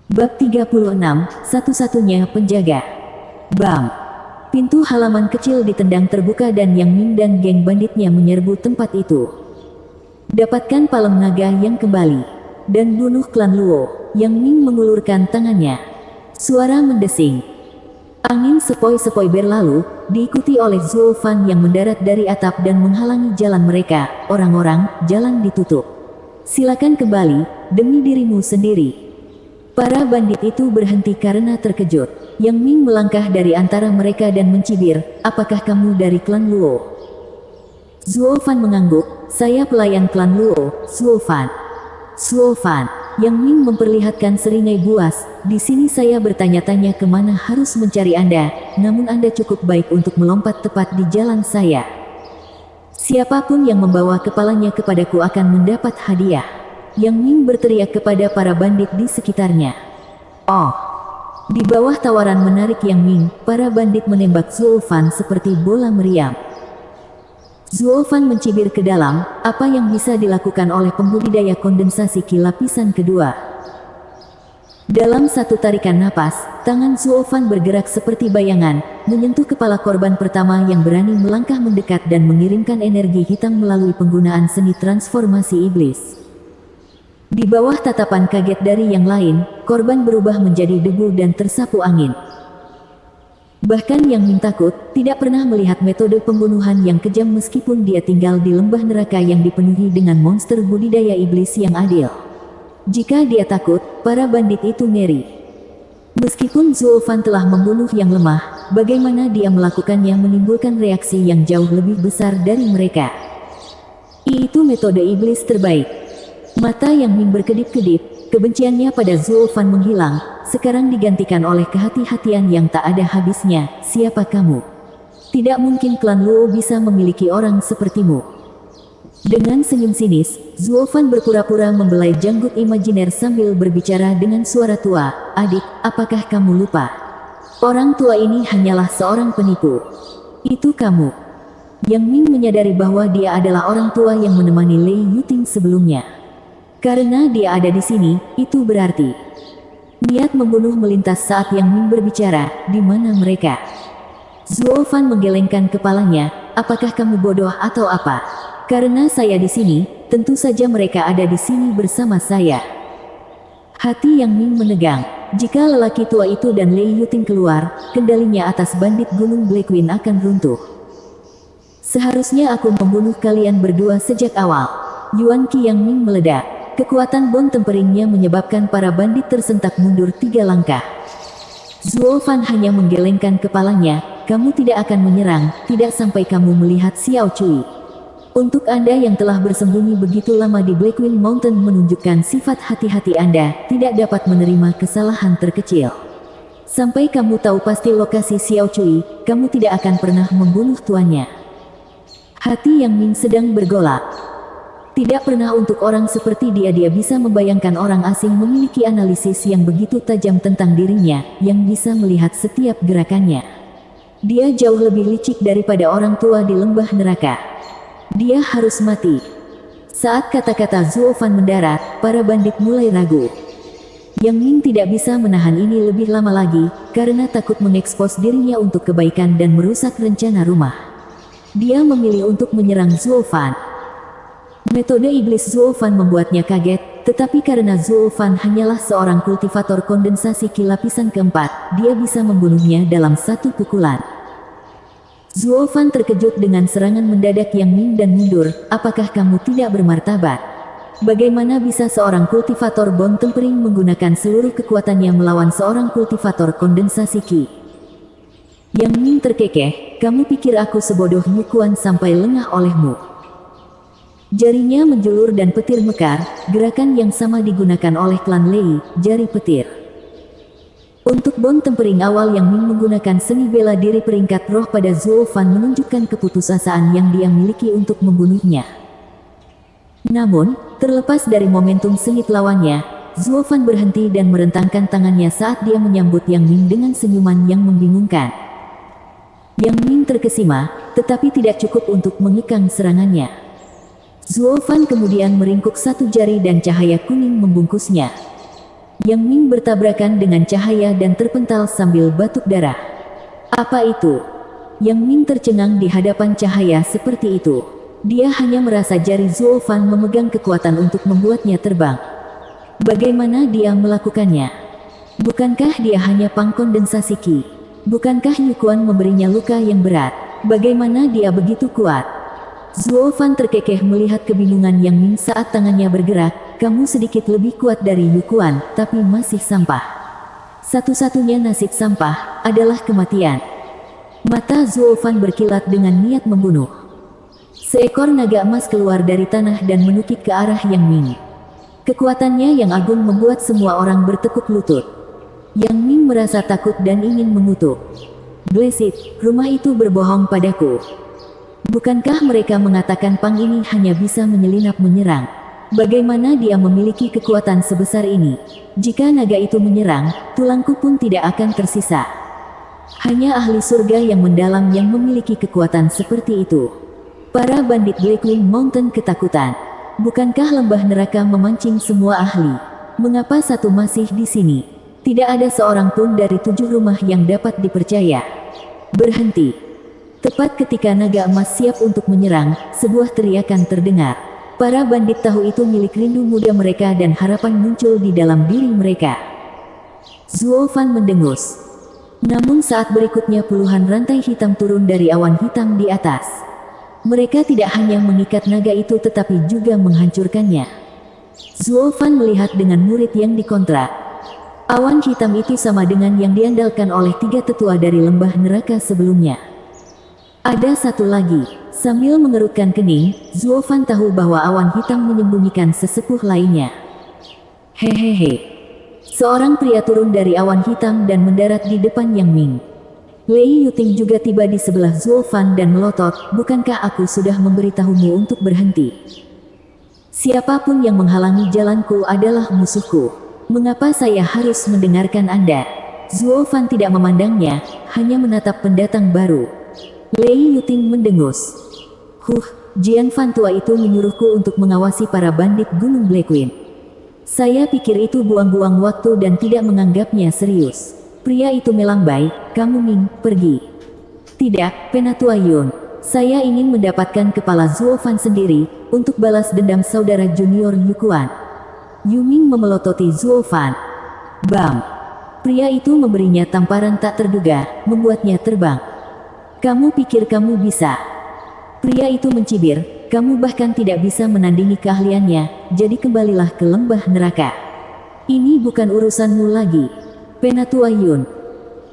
Bab 36, satu-satunya penjaga. Bam! Pintu halaman kecil ditendang terbuka dan Yang Ming dan geng banditnya menyerbu tempat itu. Dapatkan palem naga yang kembali. Dan bunuh klan Luo. Yang Ming mengulurkan tangannya. Suara mendesing. Angin sepoi-sepoi berlalu, diikuti oleh Zuo Fan yang mendarat dari atap dan menghalangi jalan mereka. Orang-orang, jalan ditutup. Silakan kembali, demi dirimu sendiri. Para bandit itu berhenti karena terkejut. Yang Ming melangkah dari antara mereka dan mencibir, apakah kamu dari klan Luo? Zuo Fan mengangguk, saya pelayan klan Luo, Zuo Fan. Zuo Fan. Yang Ming memperlihatkan seringai buas, di sini saya bertanya-tanya kemana harus mencari Anda, namun Anda cukup baik untuk melompat tepat di jalan saya. Siapapun yang membawa kepalanya kepadaku akan mendapat hadiah. Yang Ming berteriak kepada para bandit di sekitarnya. Oh! Di bawah tawaran menarik Yang Ming, para bandit menembak Zuo Fan seperti bola meriam. Zuo Fan mencibir ke dalam, apa yang bisa dilakukan oleh pembudidaya kondensasi Ki lapisan kedua. Dalam satu tarikan napas, tangan Zuo Fan bergerak seperti bayangan, menyentuh kepala korban pertama yang berani melangkah mendekat dan mengirimkan energi hitam melalui penggunaan seni transformasi iblis. Di bawah tatapan kaget dari yang lain, korban berubah menjadi debu dan tersapu angin. Bahkan Yang Ming takut, tidak pernah melihat metode pembunuhan yang kejam meskipun dia tinggal di lembah neraka yang dipenuhi dengan monster budidaya iblis yang adil. Jika dia takut, para bandit itu ngeri. Meskipun Zuo Fan telah membunuh yang lemah, bagaimana dia melakukannya menimbulkan reaksi yang jauh lebih besar dari mereka. Itu metode iblis terbaik. Mata Yang Ming berkedip-kedip, kebenciannya pada Zuo Fan menghilang, sekarang digantikan oleh kehati-hatian yang tak ada habisnya. Siapa kamu? Tidak mungkin klan Luo bisa memiliki orang sepertimu. Dengan senyum sinis, Zuo Fan berpura-pura membelai janggut imajiner sambil berbicara dengan suara tua. Adik, apakah kamu lupa? Orang tua ini hanyalah seorang penipu. Itu kamu. Yang Ming menyadari bahwa dia adalah orang tua yang menemani Lei Yuting sebelumnya. Karena dia ada di sini, itu berarti niat membunuh melintas saat Yang Ming berbicara. Di mana mereka? Zuo Fan menggelengkan kepalanya. Apakah kamu bodoh atau apa? Karena saya di sini, tentu saja mereka ada di sini bersama saya. Hati Yang Ming menegang. Jika lelaki tua itu dan Lei Yuting keluar, kendalinya atas bandit Gunung Blackwing akan runtuh. Seharusnya aku membunuh kalian berdua sejak awal. Yuan Qi Yang Ming meledak. Kekuatan bom temperingnya menyebabkan para bandit tersentak mundur 3 langkah. Zuo Fan hanya menggelengkan kepalanya. Kamu tidak akan menyerang, tidak sampai kamu melihat Xiao Cui. Untuk Anda yang telah bersembunyi begitu lama di Blackwing Mountain menunjukkan sifat hati-hati Anda, tidak dapat menerima kesalahan terkecil. Sampai kamu tahu pasti lokasi Xiao Cui, kamu tidak akan pernah membunuh tuannya. Hati Yang Ming sedang bergolak. Tidak pernah untuk orang seperti dia bisa membayangkan orang asing memiliki analisis yang begitu tajam tentang dirinya, yang bisa melihat setiap gerakannya. Dia jauh lebih licik daripada orang tua di lembah neraka. Dia harus mati. Saat kata-kata Zuo Fan mendarat, para bandit mulai ragu. Yang Ming tidak bisa menahan ini lebih lama lagi, karena takut mengekspos dirinya untuk kebaikan dan merusak rencana rumah. Dia memilih untuk menyerang Zuo Fan. Metode iblis Zuo Fan membuatnya kaget, tetapi karena Zuo Fan hanyalah seorang kultivator kondensasi Ki lapisan keempat, dia bisa membunuhnya dalam satu pukulan. Zuo Fan terkejut dengan serangan mendadak Yang Ming dan mundur. Apakah kamu tidak bermartabat? Bagaimana bisa seorang kultivator bom tempering menggunakan seluruh kekuatannya melawan seorang kultivator kondensasi Ki? Yang Ming terkekeh, kamu pikir aku sebodoh Yukuan sampai lengah olehmu? Jarinya menjulur dan petir mekar, gerakan yang sama digunakan oleh klan Lei, jari petir. Untuk bom tempering awal Yang Ming menggunakan seni bela diri peringkat roh pada Zuo Fan menunjukkan keputusasaan yang dia miliki untuk membunuhnya. Namun, terlepas dari momentum sengit lawannya, Zuo Fan berhenti dan merentangkan tangannya saat dia menyambut Yang Ming dengan senyuman yang membingungkan. Yang Ming terkesima, tetapi tidak cukup untuk mengekang serangannya. Zuo Fan kemudian meringkuk satu jari dan cahaya kuning membungkusnya. Yang Ming bertabrakan dengan cahaya dan terpental sambil batuk darah. Apa itu? Yang Ming tercengang di hadapan cahaya seperti itu. Dia hanya merasa jari Zuo Fan memegang kekuatan untuk membuatnya terbang. Bagaimana dia melakukannya? Bukankah dia hanya pengkondensasi Qi? Bukankah Yukuan memberinya luka yang berat? Bagaimana dia begitu kuat? Zuo Fan terkekeh melihat kebingungan Yang Ming saat tangannya bergerak. Kamu sedikit lebih kuat dari Yukuan, tapi masih sampah. Satu-satunya nasib sampah adalah kematian. Mata Zuo Fan berkilat dengan niat membunuh. Seekor naga emas keluar dari tanah dan menukik ke arah Yang Ming. Kekuatannya yang agung membuat semua orang bertekuk lutut. Yang Ming merasa takut dan ingin mengutuk. Blessed, rumah itu berbohong padaku. Bukankah mereka mengatakan Pang ini hanya bisa menyelinap menyerang? Bagaimana dia memiliki kekuatan sebesar ini? Jika naga itu menyerang, tulangku pun tidak akan tersisa. Hanya ahli surga yang mendalam yang memiliki kekuatan seperti itu. Para bandit Blackwing Mountain ketakutan. Bukankah lembah neraka memancing semua ahli? Mengapa satu masih di sini? Tidak ada seorang pun dari 7 rumah yang dapat dipercaya. Berhenti. Tepat ketika naga emas siap untuk menyerang, sebuah teriakan terdengar. Para bandit tahu itu milik rindu muda mereka dan harapan muncul di dalam diri mereka. Zuo Fan mendengus. Namun saat berikutnya puluhan rantai hitam turun dari awan hitam di atas. Mereka tidak hanya mengikat naga itu tetapi juga menghancurkannya. Zuo Fan melihat dengan murid yang dikontrak. Awan hitam itu sama dengan yang diandalkan oleh 3 tetua dari lembah neraka sebelumnya. Ada satu lagi. Sambil mengerutkan kening, Zuo Fan tahu bahwa awan hitam menyembunyikan sesepuh lainnya. Hehehe. Seorang pria turun dari awan hitam dan mendarat di depan Yang Ming. Lei Yuting juga tiba di sebelah Zuo Fan dan melotot, bukankah aku sudah memberitahumu untuk berhenti? Siapapun yang menghalangi jalanku adalah musuhku. Mengapa saya harus mendengarkan Anda? Zuo Fan tidak memandangnya, hanya menatap pendatang baru. Lei Yuting mendengus. Jian Fan tua itu menyuruhku untuk mengawasi para bandit Gunung Blackwing. Saya pikir itu buang-buang waktu dan tidak menganggapnya serius. Pria itu melambai, kamu Ming, pergi. Tidak, Penatua Yun. Saya ingin mendapatkan kepala Zuo Fan sendiri, untuk balas dendam saudara junior Yukuan. Yu Ming memelototi Zuo Fan. Bam! Pria itu memberinya tamparan tak terduga, membuatnya terbang. Kamu pikir kamu bisa? Pria itu mencibir, kamu bahkan tidak bisa menandingi keahliannya, jadi kembalilah ke lembah neraka. Ini bukan urusanmu lagi. Penatua Yun.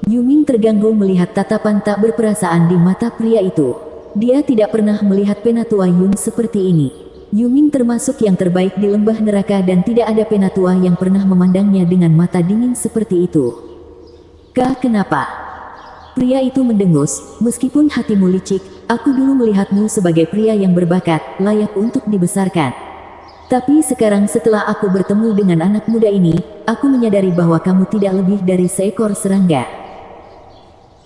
Yu Ming terganggu melihat tatapan tak berperasaan di mata pria itu. Dia tidak pernah melihat Penatua Yun seperti ini. Yu Ming termasuk yang terbaik di lembah neraka dan tidak ada penatua yang pernah memandangnya dengan mata dingin seperti itu. Kenapa? Pria itu mendengus, meskipun hatimu licik, aku dulu melihatmu sebagai pria yang berbakat, layak untuk dibesarkan. Tapi sekarang setelah aku bertemu dengan anak muda ini, aku menyadari bahwa kamu tidak lebih dari seekor serangga.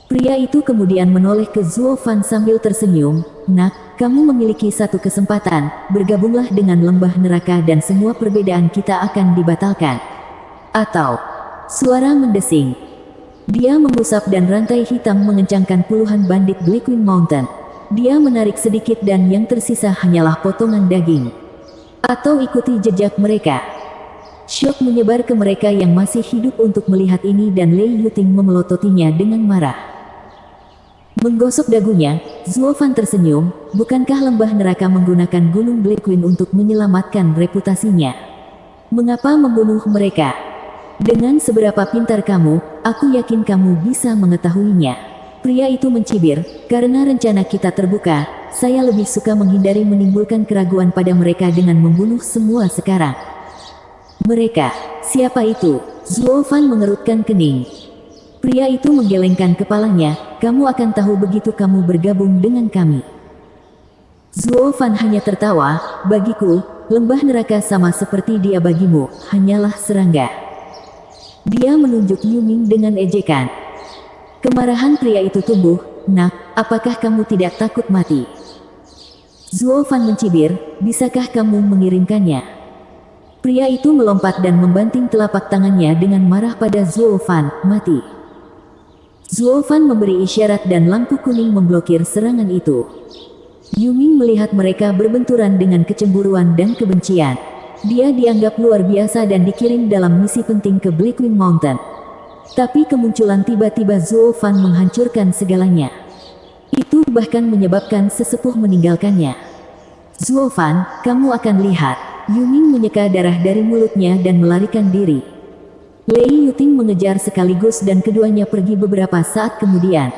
Pria itu kemudian menoleh ke Zuo Fan sambil tersenyum, nak, kamu memiliki satu kesempatan, bergabunglah dengan lembah neraka dan semua perbedaan kita akan dibatalkan. Atau, suara mendesing. Dia mengusap dan rantai hitam mengencangkan puluhan bandit Blackwing Mountain. Dia menarik sedikit dan yang tersisa hanyalah potongan daging. Atau ikuti jejak mereka. Syok menyebar ke mereka yang masih hidup untuk melihat ini dan Lei Yuting memelototinya dengan marah. Menggosok dagunya, Zuo Fan tersenyum, bukankah lembah neraka menggunakan Gunung Blackwing untuk menyelamatkan reputasinya? Mengapa membunuh mereka? Dengan seberapa pintar kamu, aku yakin kamu bisa mengetahuinya. Pria itu mencibir, karena rencana kita terbuka, saya lebih suka menghindari menimbulkan keraguan pada mereka dengan membunuh semua sekarang. Mereka, siapa itu? Zuo Fan mengerutkan kening. Pria itu menggelengkan kepalanya, kamu akan tahu begitu kamu bergabung dengan kami. Zuo Fan hanya tertawa, bagiku, lembah neraka sama seperti dia bagimu, hanyalah serangga. Dia menunjuk Yu Ming dengan ejekan. Kemarahan pria itu tumbuh, nak, apakah kamu tidak takut mati? Zuo Fan mencibir, bisakah kamu mengirimkannya? Pria itu melompat dan membanting telapak tangannya dengan marah pada Zuo Fan, mati. Zuo Fan memberi isyarat dan lampu kuning memblokir serangan itu. Yuming melihat mereka berbenturan dengan kecemburuan dan kebencian. Dia dianggap luar biasa dan dikirim dalam misi penting ke Blackwing Mountain. Tapi kemunculan tiba-tiba Zuo Fan menghancurkan segalanya. Itu bahkan menyebabkan sesepuh meninggalkannya. Zuo Fan, kamu akan lihat. Yuming menyeka darah dari mulutnya dan melarikan diri. Lei Yuting mengejar sekaligus dan keduanya pergi beberapa saat kemudian.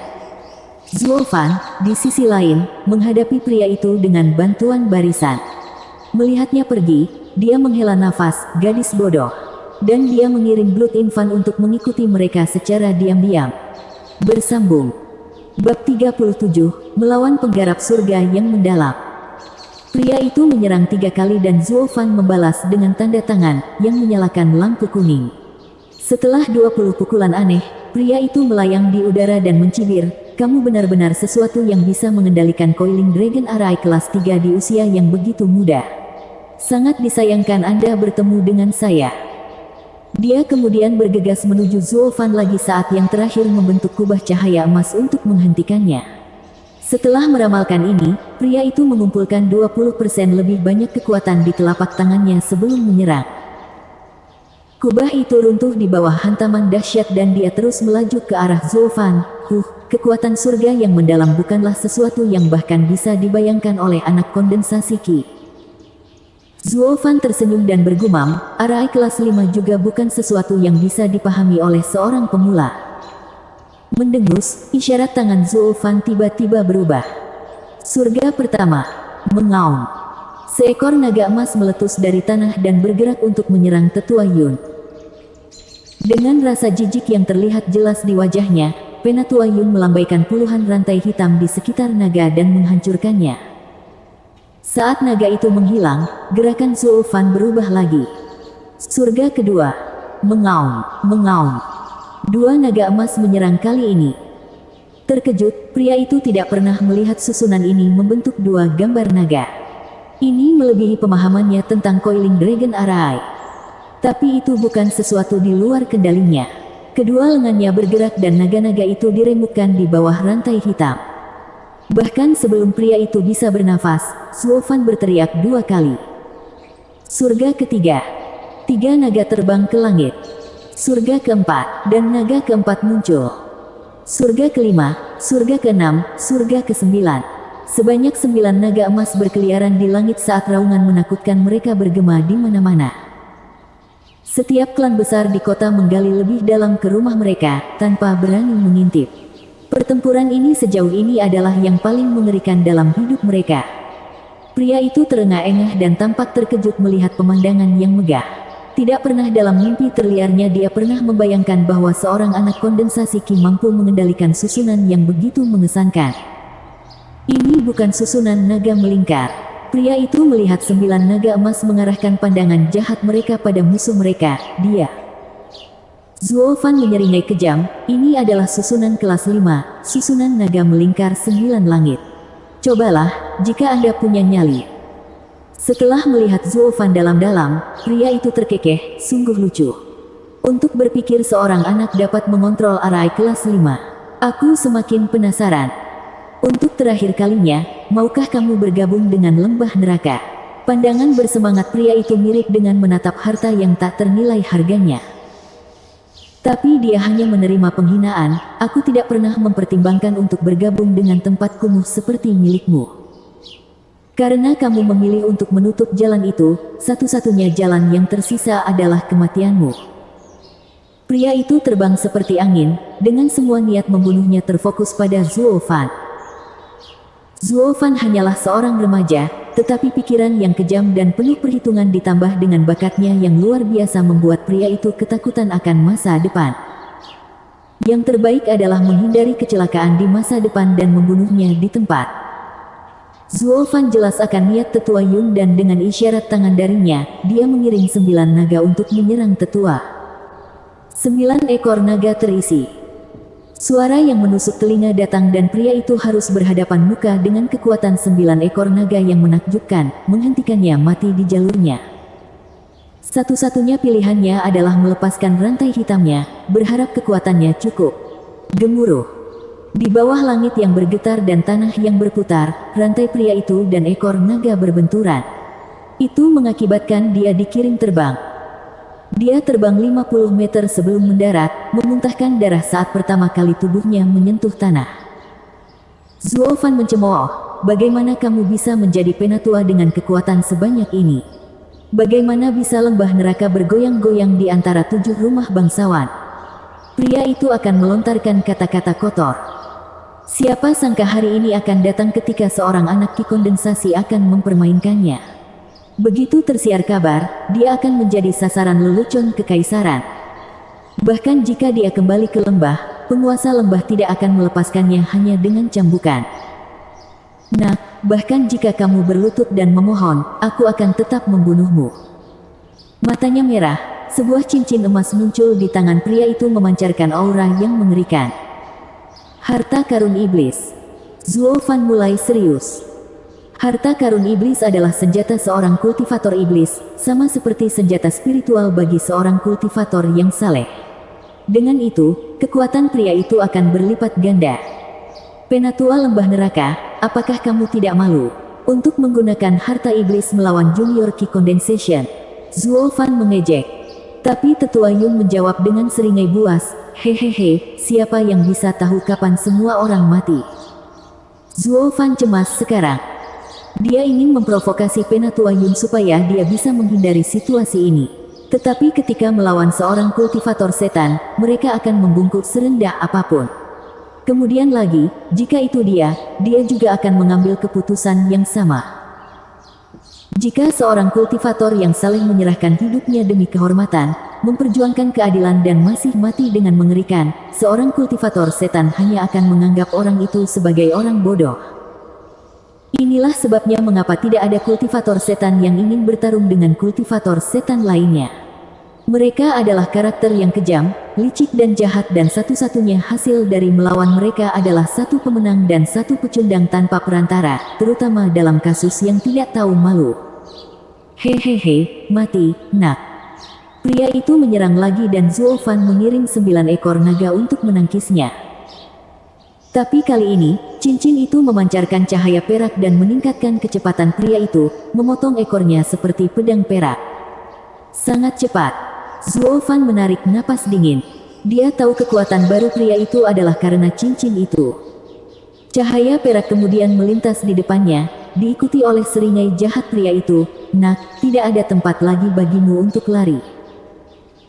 Zuo Fan, di sisi lain, menghadapi pria itu dengan bantuan barisan. Melihatnya pergi, dia menghela nafas, gadis bodoh. Dan dia mengirim Blood Infant untuk mengikuti mereka secara diam-diam. Bersambung. Bab 37, Melawan Penggarap Surga yang Mendalam. Pria itu menyerang 3 kali dan Zuo Fan membalas dengan tanda tangan yang menyalakan lampu kuning. Setelah 20 pukulan aneh, pria itu melayang di udara dan mencibir, kamu benar-benar sesuatu yang bisa mengendalikan Coiling Dragon Arai kelas 3 di usia yang begitu muda. Sangat disayangkan Anda bertemu dengan saya. Dia kemudian bergegas menuju Zuo Fan lagi saat yang terakhir membentuk kubah cahaya emas untuk menghentikannya. Setelah meramalkan ini, pria itu mengumpulkan 20% lebih banyak kekuatan di telapak tangannya sebelum menyerang. Kubah itu runtuh di bawah hantaman dahsyat dan dia terus melaju ke arah Zuo Fan. Kekuatan surga yang mendalam bukanlah sesuatu yang bahkan bisa dibayangkan oleh anak kondensasi Qi. Zuo Fan tersenyum dan bergumam, Arai kelas 5 juga bukan sesuatu yang bisa dipahami oleh seorang pemula. Mendengus, isyarat tangan Zuo Fan tiba-tiba berubah. Surga pertama. Mengaum. Seekor naga emas meletus dari tanah dan bergerak untuk menyerang Tetua Yun. Dengan rasa jijik yang terlihat jelas di wajahnya, Penatua Yun melambaikan puluhan rantai hitam di sekitar naga dan menghancurkannya. Saat naga itu menghilang, gerakan Zuo Fan berubah lagi. Surga kedua. Mengaum, mengaum. 2 naga emas menyerang kali ini. Terkejut, pria itu tidak pernah melihat susunan ini membentuk 2 gambar naga. Ini melebihi pemahamannya tentang Coiling Dragon Arai. Tapi itu bukan sesuatu di luar kendalinya. Kedua lengannya bergerak dan naga-naga itu diremukkan di bawah rantai hitam. Bahkan sebelum pria itu bisa bernafas, Zuo Fan berteriak 2 kali. Surga ketiga. 3 naga terbang ke langit. Surga keempat, dan naga keempat muncul. Surga kelima, surga keenam, surga kesembilan. Sebanyak 9 naga emas berkeliaran di langit saat raungan menakutkan mereka bergema di mana-mana. Setiap klan besar di kota menggali lebih dalam ke rumah mereka, tanpa berani mengintip. Pertempuran ini sejauh ini adalah yang paling mengerikan dalam hidup mereka. Pria itu terengah-engah dan tampak terkejut melihat pemandangan yang megah. Tidak pernah dalam mimpi terliarnya dia pernah membayangkan bahwa seorang anak kondensasi Qi mampu mengendalikan susunan yang begitu mengesankan. Ini bukan susunan naga melingkar. Pria itu melihat 9 naga emas mengarahkan pandangan jahat mereka pada musuh mereka, dia. Zuo Fan menyeringai kejam, ini adalah susunan kelas 5, susunan naga melingkar 9 langit. Cobalah, jika Anda punya nyali. Setelah melihat Zuo Fan dalam-dalam, pria itu terkekeh, sungguh lucu. Untuk berpikir seorang anak dapat mengontrol Arai kelas 5. Aku semakin penasaran. Untuk terakhir kalinya, maukah kamu bergabung dengan lembah neraka? Pandangan bersemangat pria itu mirip dengan menatap harta yang tak ternilai harganya. Tapi dia hanya menerima penghinaan, aku tidak pernah mempertimbangkan untuk bergabung dengan tempat kumuh seperti milikmu. Karena kamu memilih untuk menutup jalan itu, satu-satunya jalan yang tersisa adalah kematianmu. Pria itu terbang seperti angin, dengan semua niat membunuhnya terfokus pada Zuo Fan. Zuo Fan hanyalah seorang remaja, tetapi pikiran yang kejam dan penuh perhitungan ditambah dengan bakatnya yang luar biasa membuat pria itu ketakutan akan masa depan. Yang terbaik adalah menghindari kecelakaan di masa depan dan membunuhnya di tempat. Zuo Fan jelas akan niat Tetua Yun dan dengan isyarat tangan darinya, dia mengirim 9 naga untuk menyerang Tetua. 9 ekor naga terisi. Suara yang menusuk telinga datang dan pria itu harus berhadapan muka dengan kekuatan 9 ekor naga yang menakjubkan, menghentikannya mati di jalurnya. Satu-satunya pilihannya adalah melepaskan rantai hitamnya, berharap kekuatannya cukup. Gemuruh. Di bawah langit yang bergetar dan tanah yang berputar, rantai pria itu dan ekor naga berbenturan. Itu mengakibatkan dia dikirim terbang. Dia terbang 50 meter sebelum mendarat, memuntahkan darah saat pertama kali tubuhnya menyentuh tanah. Zuo Fan mencemooh, bagaimana kamu bisa menjadi penatua dengan kekuatan sebanyak ini? Bagaimana bisa lembah neraka bergoyang-goyang di antara 7 rumah bangsawan? Pria itu akan melontarkan kata-kata kotor. Siapa sangka hari ini akan datang ketika seorang anak ki kondensasi akan mempermainkannya. Begitu tersiar kabar, dia akan menjadi sasaran lelucon kekaisaran. Bahkan jika dia kembali ke lembah, penguasa lembah tidak akan melepaskannya hanya dengan cambukan. Nah, bahkan jika kamu berlutut dan memohon, aku akan tetap membunuhmu. Matanya merah, sebuah cincin emas muncul di tangan pria itu memancarkan aura yang mengerikan. Harta karun iblis. Zuo Fan mulai serius. Harta karun iblis adalah senjata seorang kultivator iblis, sama seperti senjata spiritual bagi seorang kultivator yang saleh. Dengan itu, kekuatan pria itu akan berlipat ganda. Penatua lembah neraka, apakah kamu tidak malu untuk menggunakan harta iblis melawan Junior Ki Condensation? Zuo Fan mengejek. Tapi Tetua Yun menjawab dengan seringai buas, hehehe, siapa yang bisa tahu kapan semua orang mati? Zuo Fan cemas sekarang. Dia ingin memprovokasi Penatua Yun supaya dia bisa menghindari situasi ini. Tetapi ketika melawan seorang kultivator setan, mereka akan membungkuk serendah apapun. Kemudian lagi, jika itu dia juga akan mengambil keputusan yang sama. Jika seorang kultivator yang saling menyerahkan hidupnya demi kehormatan, memperjuangkan keadilan dan masih mati dengan mengerikan, seorang kultivator setan hanya akan menganggap orang itu sebagai orang bodoh. Inilah sebabnya mengapa tidak ada kultivator setan yang ingin bertarung dengan kultivator setan lainnya. Mereka adalah karakter yang kejam, licik dan jahat dan satu-satunya hasil dari melawan mereka adalah satu pemenang dan satu pecundang tanpa perantara, terutama dalam kasus yang tidak tahu malu. Hehehe, mati, nak. Pria itu menyerang lagi dan Zuo Fan mengirim 9 ekor naga untuk menangkisnya. Tapi kali ini, cincin itu memancarkan cahaya perak dan meningkatkan kecepatan pria itu, memotong ekornya seperti pedang perak. Sangat cepat. Zuo Fan menarik napas dingin. Dia tahu kekuatan baru pria itu adalah karena cincin itu. Cahaya perak kemudian melintas di depannya, diikuti oleh seringai jahat pria itu. Nak, tidak ada tempat lagi bagimu untuk lari.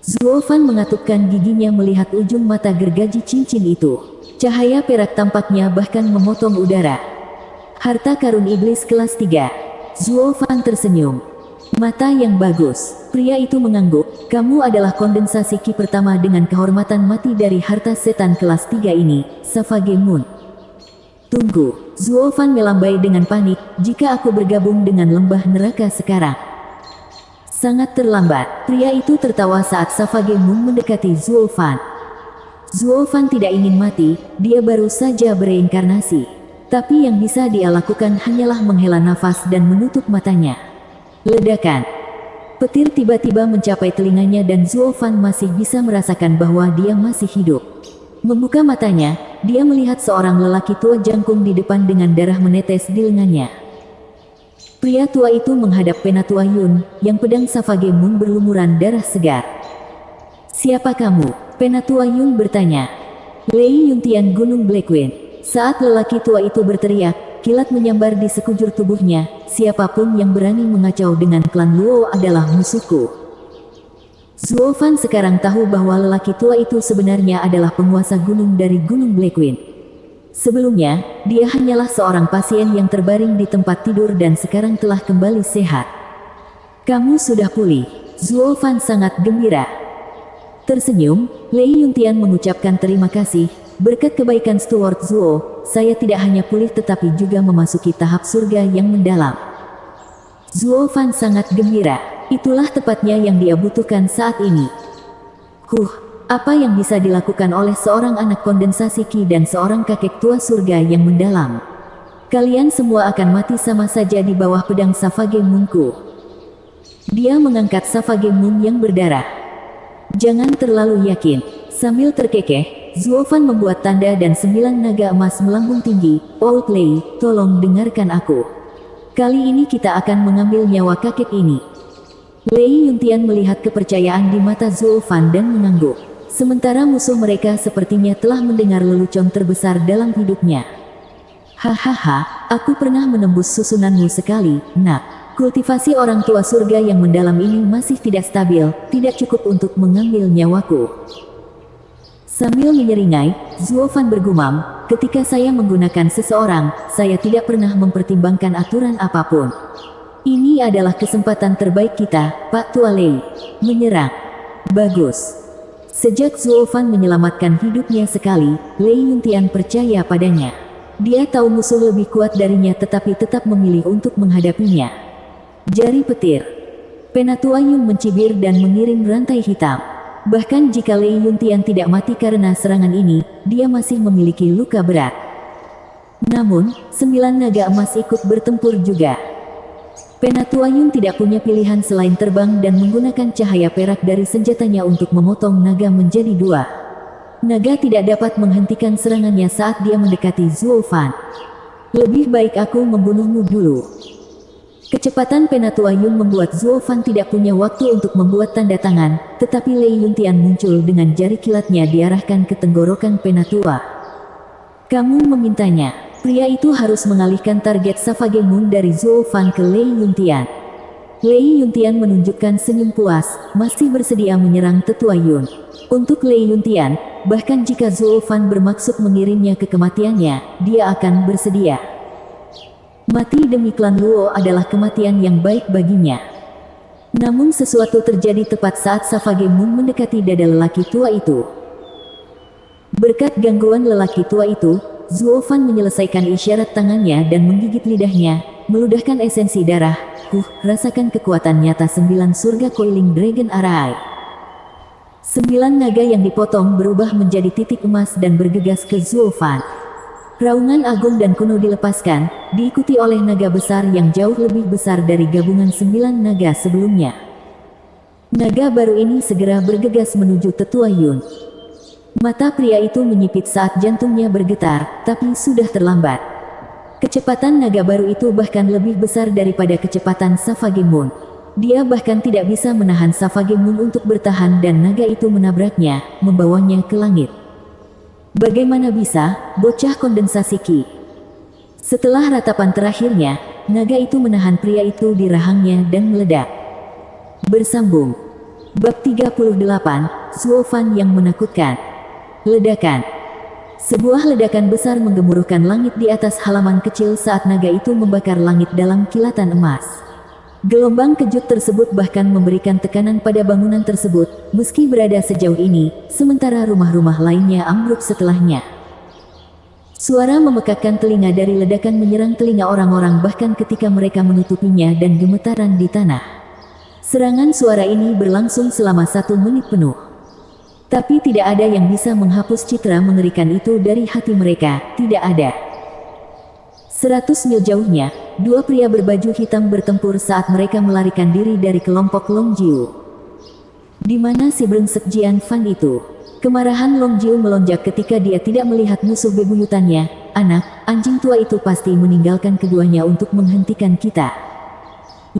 Zuo Fan mengatupkan giginya melihat ujung mata gergaji cincin itu. Cahaya perak tampaknya bahkan memotong udara. Harta karun iblis kelas 3. Zuo Fan tersenyum. Mata yang bagus. Pria itu mengangguk, kamu adalah kondensasi ki pertama dengan kehormatan mati dari harta setan kelas 3 ini, Savage Moon. Tunggu, Zuo Fan melambai dengan panik, jika aku bergabung dengan lembah neraka sekarang. Sangat terlambat, pria itu tertawa saat Savage Moon mendekati Zuo Fan. Zuo Fan tidak ingin mati, dia baru saja bereinkarnasi. Tapi yang bisa dia lakukan hanyalah menghela nafas dan menutup matanya. Ledakan. Petir tiba-tiba mencapai telinganya dan Zuo Fan masih bisa merasakan bahwa dia masih hidup. Membuka matanya, dia melihat seorang lelaki tua jangkung di depan dengan darah menetes di lengannya. Pria tua itu menghadap Penatua Yun, yang pedang Savage Moon berlumuran darah segar. Siapa kamu? Penatua Yun bertanya. Lei Yuntian Gunung Blackwind. Saat lelaki tua itu berteriak, kilat menyambar di sekujur tubuhnya, siapapun yang berani mengacau dengan klan Luo adalah musuhku. Zuo Fan sekarang tahu bahwa lelaki tua itu sebenarnya adalah penguasa gunung dari Gunung Blackwind. Sebelumnya, dia hanyalah seorang pasien yang terbaring di tempat tidur dan sekarang telah kembali sehat. Kamu sudah pulih. Zuo Fan sangat gembira. Tersenyum, Lei Yuntian mengucapkan terima kasih. Berkat kebaikan Steward Zuo, saya tidak hanya pulih tetapi juga memasuki tahap surga yang mendalam. Zuo Fan sangat gembira. Itulah tepatnya yang dia butuhkan saat ini. Apa yang bisa dilakukan oleh seorang anak kondensasi ki dan seorang kakek tua surga yang mendalam? Kalian semua akan mati sama saja di bawah pedang Savage Moonku. Dia mengangkat Savage Moon yang berdarah. Jangan terlalu yakin. Sambil terkekeh, Zuofan membuat tanda dan 9 naga emas melambung tinggi. Old Lei, tolong dengarkan aku. Kali ini kita akan mengambil nyawa kakek ini. Lei Yuntian melihat kepercayaan di mata Zuofan dan mengangguk. Sementara musuh mereka sepertinya telah mendengar lelucon terbesar dalam hidupnya. Hahaha, aku pernah menembus susunanmu sekali, nak. Kultivasi orang tua surga yang mendalam ini masih tidak stabil, tidak cukup untuk mengambil nyawaku. Sambil menyeringai, Zuofan bergumam, ketika saya menggunakan seseorang, saya tidak pernah mempertimbangkan aturan apapun. Ini adalah kesempatan terbaik kita, Pak Tua Lei. Menyerang. Bagus. Sejak Zuofan menyelamatkan hidupnya sekali, Lei Yuntian percaya padanya. Dia tahu musuh lebih kuat darinya tetapi tetap memilih untuk menghadapinya. Jari petir. Penatua Yun mencibir dan mengirim rantai hitam. Bahkan jika Lei Yuntian tidak mati karena serangan ini, dia masih memiliki luka berat. Namun, 9 naga emas ikut bertempur juga. Penatua Yun tidak punya pilihan selain terbang dan menggunakan cahaya perak dari senjatanya untuk memotong naga menjadi 2. Naga tidak dapat menghentikan serangannya saat dia mendekati Zuofan. Lebih baik aku membunuhmu dulu. Kecepatan Penatua Yun membuat Zuofan tidak punya waktu untuk membuat tanda tangan, tetapi Lei Yuntian muncul dengan jari kilatnya diarahkan ke tenggorokan Penatua. Kamu memintanya. Pria itu harus mengalihkan target Savage Moon dari Zuofan ke Lei Yuntian. Lei Yuntian menunjukkan senyum puas, masih bersedia menyerang Tetua Yun. Untuk Lei Yuntian, bahkan jika Zuofan bermaksud mengirimnya ke kematiannya, dia akan bersedia. Mati demi klan Luo adalah kematian yang baik baginya. Namun sesuatu terjadi tepat saat Savage Moon mendekati dada lelaki tua itu. Berkat gangguan lelaki tua itu, Zuofan menyelesaikan isyarat tangannya dan menggigit lidahnya, meludahkan esensi darah. Rasakan kekuatan nyata 9 surga Coiling Dragon Arai. 9 naga yang dipotong berubah menjadi titik emas dan bergegas ke Zuofan. Raungan agung dan kuno dilepaskan, diikuti oleh naga besar yang jauh lebih besar dari gabungan 9 naga sebelumnya. Naga baru ini segera bergegas menuju Tetua Yun. Mata pria itu menyipit saat jantungnya bergetar, tapi sudah terlambat. Kecepatan naga baru itu bahkan lebih besar daripada kecepatan Savage Moon. Dia bahkan tidak bisa menahan Savage Moon untuk bertahan dan naga itu menabraknya, membawanya ke langit. Bagaimana bisa, bocah kondensasi Ki? Setelah ratapan terakhirnya, naga itu menahan pria itu di rahangnya dan meledak. Bersambung. Bab 38, Zuofan yang menakutkan. Ledakan. Sebuah ledakan besar menggemuruhkan langit di atas halaman kecil saat naga itu membakar langit dalam kilatan emas. Gelombang kejut tersebut bahkan memberikan tekanan pada bangunan tersebut, meski berada sejauh ini, sementara rumah-rumah lainnya ambruk setelahnya. Suara memekakkan telinga dari ledakan menyerang telinga orang-orang bahkan ketika mereka menutupinya dan gemetaran di tanah. Serangan suara ini berlangsung selama 1 menit penuh. Tapi tidak ada yang bisa menghapus citra mengerikan itu dari hati mereka, tidak ada. 100 mil jauhnya, 2 pria berbaju hitam bertempur saat mereka melarikan diri dari kelompok Long Jiu. Di mana si brengsek Jian Fan itu? Kemarahan Long Jiu melonjak ketika dia tidak melihat musuh bebuyutannya. Anak, anjing tua itu pasti meninggalkan keduanya untuk menghentikan kita.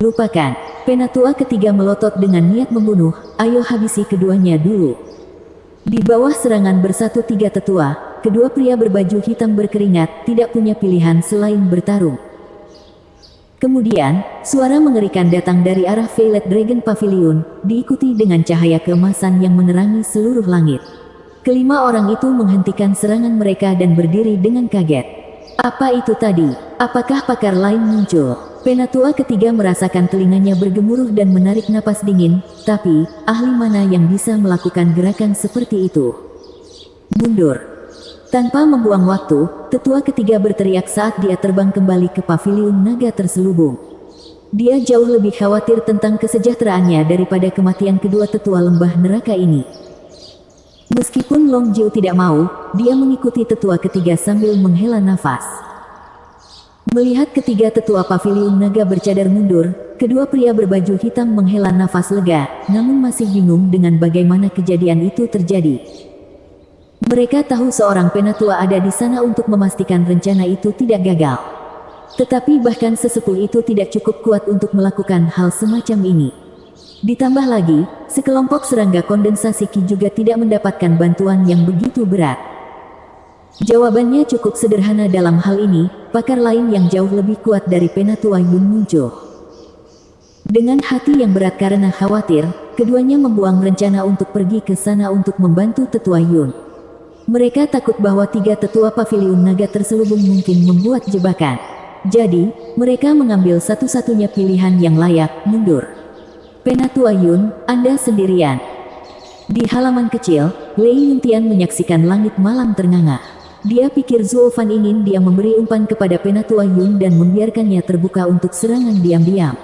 Lupakan. Penatua ketiga melotot dengan niat membunuh, ayo habisi keduanya dulu. Di bawah serangan bersatu 3 tetua, kedua pria berbaju hitam berkeringat, tidak punya pilihan selain bertarung. Kemudian, suara mengerikan datang dari arah Violet Dragon Pavilion, diikuti dengan cahaya keemasan yang menerangi seluruh langit. Kelima orang itu menghentikan serangan mereka dan berdiri dengan kaget. Apa itu tadi? Apakah pakar lain muncul? Penatua ketiga merasakan telinganya bergemuruh dan menarik napas dingin, tapi, ahli mana yang bisa melakukan gerakan seperti itu? Mundur. Tanpa membuang waktu, tetua ketiga berteriak saat dia terbang kembali ke paviliun naga terselubung. Dia jauh lebih khawatir tentang kesejahteraannya daripada kematian kedua tetua lembah neraka ini. Meskipun Long Jiu tidak mau, dia mengikuti tetua ketiga sambil menghela nafas. Melihat ketiga tetua paviliun naga bercadar mundur, kedua pria berbaju hitam menghela nafas lega, namun masih bingung dengan bagaimana kejadian itu terjadi. Mereka tahu seorang penatua ada di sana untuk memastikan rencana itu tidak gagal. Tetapi bahkan sesepuh itu tidak cukup kuat untuk melakukan hal semacam ini. Ditambah lagi, sekelompok serangga kondensasi Ki juga tidak mendapatkan bantuan yang begitu berat. Jawabannya cukup sederhana dalam hal ini, pakar lain yang jauh lebih kuat dari Penatua Yun muncul. Dengan hati yang berat karena khawatir, keduanya membuang rencana untuk pergi ke sana untuk membantu tetua Yun. Mereka takut bahwa tiga tetua paviliun naga terselubung mungkin membuat jebakan. Jadi, mereka mengambil satu-satunya pilihan yang layak, mundur. Penatua Yun, Anda sendirian. Di halaman kecil, Lei Yuntian menyaksikan langit malam ternganga. Dia pikir Zuo Fan ingin dia memberi umpan kepada Penatua Yun dan membiarkannya terbuka untuk serangan diam-diam.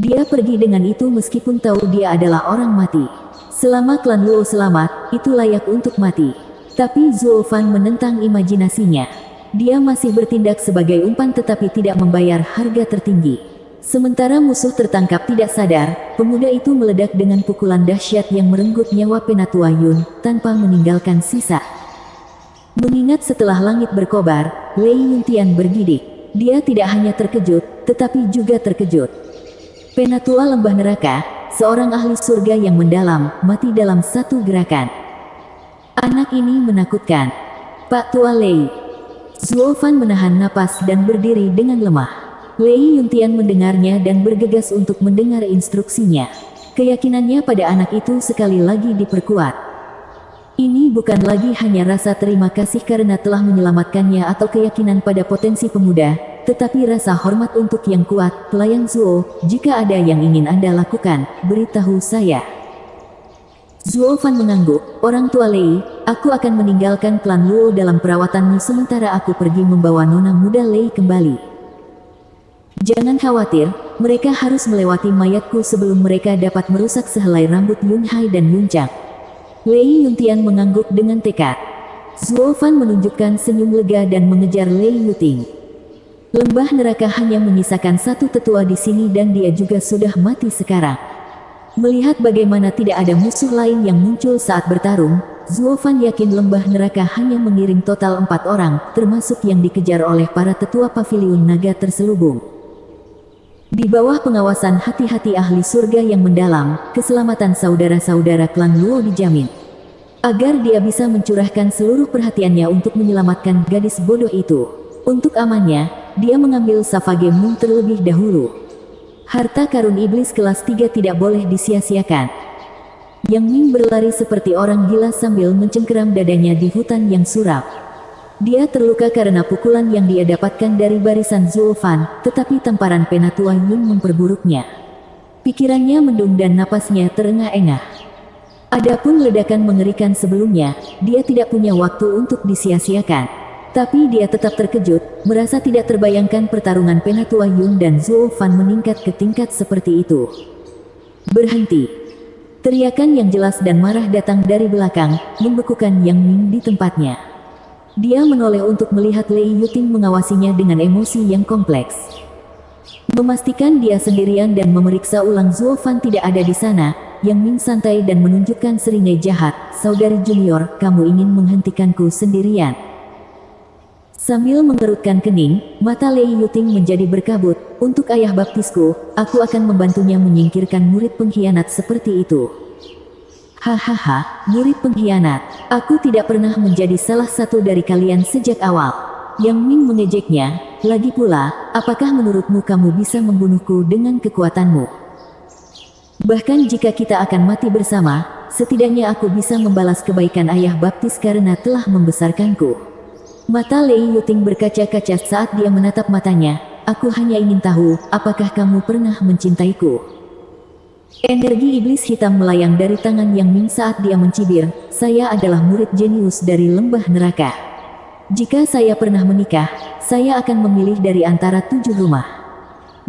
Dia pergi dengan itu meskipun tahu dia adalah orang mati. Selama klan Luo selamat, itu layak untuk mati. Tapi Zuo Fan menentang imajinasinya. Dia masih bertindak sebagai umpan tetapi tidak membayar harga tertinggi. Sementara musuh tertangkap tidak sadar, pemuda itu meledak dengan pukulan dahsyat yang merenggut nyawa Penatua Yun, tanpa meninggalkan sisa. Mengingat setelah langit berkobar, Lei Yuntian bergidik. Dia tidak hanya terkejut, tetapi juga terkejut. Penatua lembah neraka, seorang ahli surga yang mendalam, mati dalam satu gerakan. Anak ini menakutkan. Pak Tua Lei. Zuo Fan menahan napas dan berdiri dengan lemah. Lei Yuntian mendengarnya dan bergegas untuk mendengar instruksinya. Keyakinannya pada anak itu sekali lagi diperkuat. Ini bukan lagi hanya rasa terima kasih karena telah menyelamatkannya atau keyakinan pada potensi pemuda, tetapi rasa hormat untuk yang kuat. Pelayan Zuo, jika ada yang ingin Anda lakukan, beritahu saya. Zuo Fan mengangguk, orang tua Lei, aku akan meninggalkan klan Luo dalam perawatanmu sementara aku pergi membawa nona muda Lei kembali. Jangan khawatir, mereka harus melewati mayatku sebelum mereka dapat merusak sehelai rambut Yun Hai dan Yun Chang. Lei Yuntian mengangguk dengan tekad. Zuo Fan menunjukkan senyum lega dan mengejar Lei Yuting. Lembah neraka hanya menyisakan satu tetua di sini dan dia juga sudah mati sekarang. Melihat bagaimana tidak ada musuh lain yang muncul saat bertarung, Zuo Fan yakin lembah neraka hanya mengirim total 4 orang, termasuk yang dikejar oleh para tetua paviliun naga terselubung. Di bawah pengawasan hati-hati ahli surga yang mendalam, keselamatan saudara-saudara klan Luo dijamin. Agar dia bisa mencurahkan seluruh perhatiannya untuk menyelamatkan gadis bodoh itu. Untuk amannya, dia mengambil Savage Moon terlebih dahulu. Harta karun iblis kelas 3 tidak boleh disia-siakan. Yang Ming berlari seperti orang gila sambil mencengkeram dadanya di hutan yang suram. Dia terluka karena pukulan yang dia dapatkan dari barisan Zuo Fan, tetapi tamparan Penatua Yun memperburuknya. Pikirannya mendung dan napasnya terengah-engah. Adapun ledakan mengerikan sebelumnya, dia tidak punya waktu untuk disia-siakan. Tapi dia tetap terkejut, merasa tidak terbayangkan pertarungan Penatua Yun dan Zuo Fan meningkat ke tingkat seperti itu. Berhenti. Teriakan yang jelas dan marah datang dari belakang, membekukan Yang Ming di tempatnya. Dia menoleh untuk melihat Lei Yuting mengawasinya dengan emosi yang kompleks. Memastikan dia sendirian dan memeriksa ulang Zuo Fan tidak ada di sana, Yang Ming santai dan menunjukkan seringai jahat, saudari junior, kamu ingin menghentikanku sendirian. Sambil mengerutkan kening, mata Lei Yuting menjadi berkabut, untuk ayah baptisku, aku akan membantunya menyingkirkan murid pengkhianat seperti itu. Hahaha, murid pengkhianat. Aku tidak pernah menjadi salah satu dari kalian sejak awal. Yang Ming mengejeknya, lagi pula, apakah menurutmu kamu bisa membunuhku dengan kekuatanmu? Bahkan jika kita akan mati bersama, setidaknya aku bisa membalas kebaikan ayah baptis karena telah membesarkanku. Mata Lei Yuting berkaca-kaca saat dia menatap matanya, aku hanya ingin tahu, apakah kamu pernah mencintaiku? Energi iblis hitam melayang dari tangan Yang Ming saat dia mencibir, saya adalah murid jenius dari lembah neraka. Jika saya pernah menikah, saya akan memilih dari antara 7 rumah.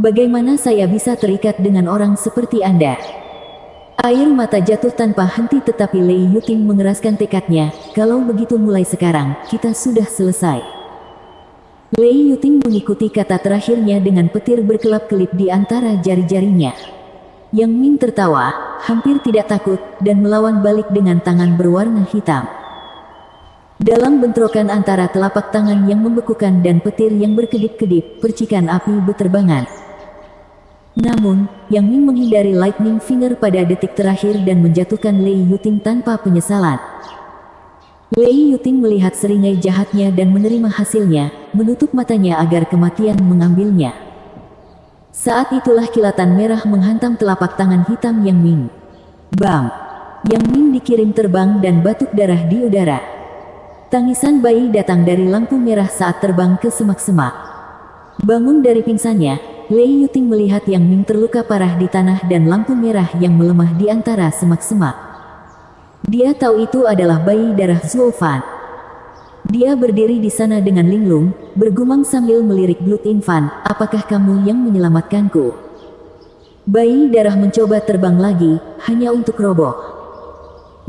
Bagaimana saya bisa terikat dengan orang seperti Anda? Air mata jatuh tanpa henti tetapi Lei Yuting mengeraskan tekadnya, kalau begitu mulai sekarang, kita sudah selesai. Lei Yuting mengikuti kata terakhirnya dengan petir berkelap-kelip di antara jari-jarinya. Yang Ming tertawa, hampir tidak takut, dan melawan balik dengan tangan berwarna hitam. Dalam bentrokan antara telapak tangan yang membekukan dan petir yang berkedip-kedip, percikan api beterbangan. Namun, Yang Ming menghindari lightning finger pada detik terakhir dan menjatuhkan Lei Yuting tanpa penyesalan. Lei Yuting melihat seringai jahatnya dan menerima hasilnya, menutup matanya agar kematian mengambilnya. Saat itulah kilatan merah menghantam telapak tangan hitam Yang Ming. Bam! Yang Ming dikirim terbang dan batuk darah di udara. Tangisan bayi datang dari lampu merah saat terbang ke semak-semak. Bangun dari pingsannya, Lei Yuting melihat Yang Ming terluka parah di tanah dan lampu merah yang melemah di antara semak-semak. Dia tahu itu adalah bayi darah Zuo Fan. Dia berdiri di sana dengan linglung, bergumam sambil melirik Blood Infant, apakah kamu yang menyelamatkanku? Bayi darah mencoba terbang lagi, hanya untuk roboh.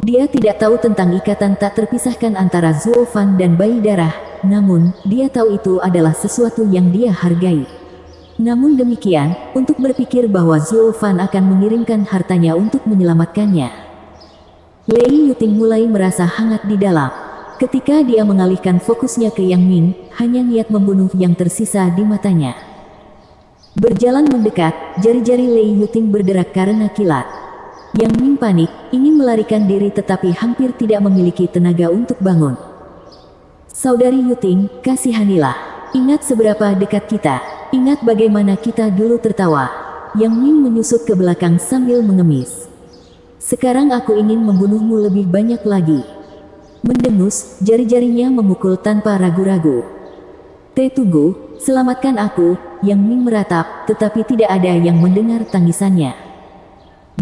Dia tidak tahu tentang ikatan tak terpisahkan antara Zuo Fan dan bayi darah, namun, dia tahu itu adalah sesuatu yang dia hargai. Namun demikian, untuk berpikir bahwa Zuo Fan akan mengirimkan hartanya untuk menyelamatkannya. Lei Yuting mulai merasa hangat di dalam. Ketika dia mengalihkan fokusnya ke Yang Ming, hanya niat membunuh yang tersisa di matanya. Berjalan mendekat, jari-jari Lei Yuting berderak karena kilat. Yang Ming panik, ingin melarikan diri tetapi hampir tidak memiliki tenaga untuk bangun. Saudari Yuting, kasihanilah. Ingat seberapa dekat kita. Ingat bagaimana kita dulu tertawa. Yang Ming menyusut ke belakang sambil mengemis. Sekarang aku ingin membunuhmu lebih banyak lagi. Mendengus, jari-jarinya memukul tanpa ragu-ragu. Tunggu, selamatkan aku, Yang Ming meratap, tetapi tidak ada yang mendengar tangisannya.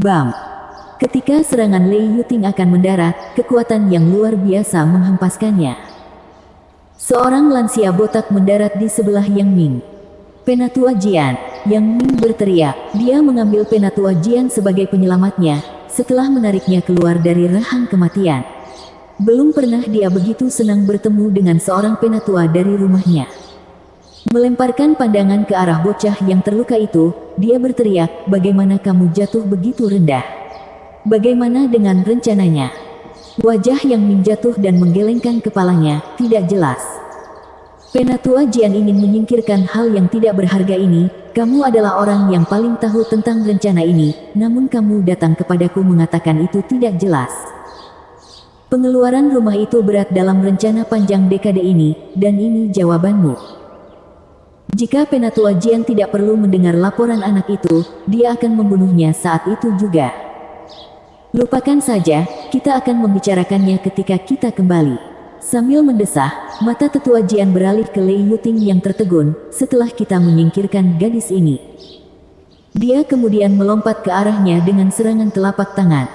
Bam! Ketika serangan Lei Yuting akan mendarat, kekuatan yang luar biasa menghempaskannya. Seorang lansia botak mendarat di sebelah Yang Ming. Penatua Jian, Yang Ming berteriak, dia mengambil Penatua Jian sebagai penyelamatnya, setelah menariknya keluar dari rahang kematian. Belum pernah dia begitu senang bertemu dengan seorang penatua dari rumahnya. Melemparkan pandangan ke arah bocah yang terluka itu, dia berteriak, bagaimana kamu jatuh begitu rendah? Bagaimana dengan rencananya? Wajah Yang Ming jatuh dan menggelengkan kepalanya, tidak jelas. Penatua Jian ingin menyingkirkan hal yang tidak berharga ini, kamu adalah orang yang paling tahu tentang rencana ini, namun kamu datang kepadaku mengatakan itu tidak jelas. Pengeluaran rumah itu berat dalam rencana panjang dekade ini, dan ini jawabanmu. Jika Penatua Jian tidak perlu mendengar laporan anak itu, dia akan membunuhnya saat itu juga. Lupakan saja, kita akan membicarakannya ketika kita kembali. Sambil mendesah, mata tetua Jian beralih ke Lei Yuting yang tertegun, setelah kita menyingkirkan gadis ini. Dia kemudian melompat ke arahnya dengan serangan telapak tangan.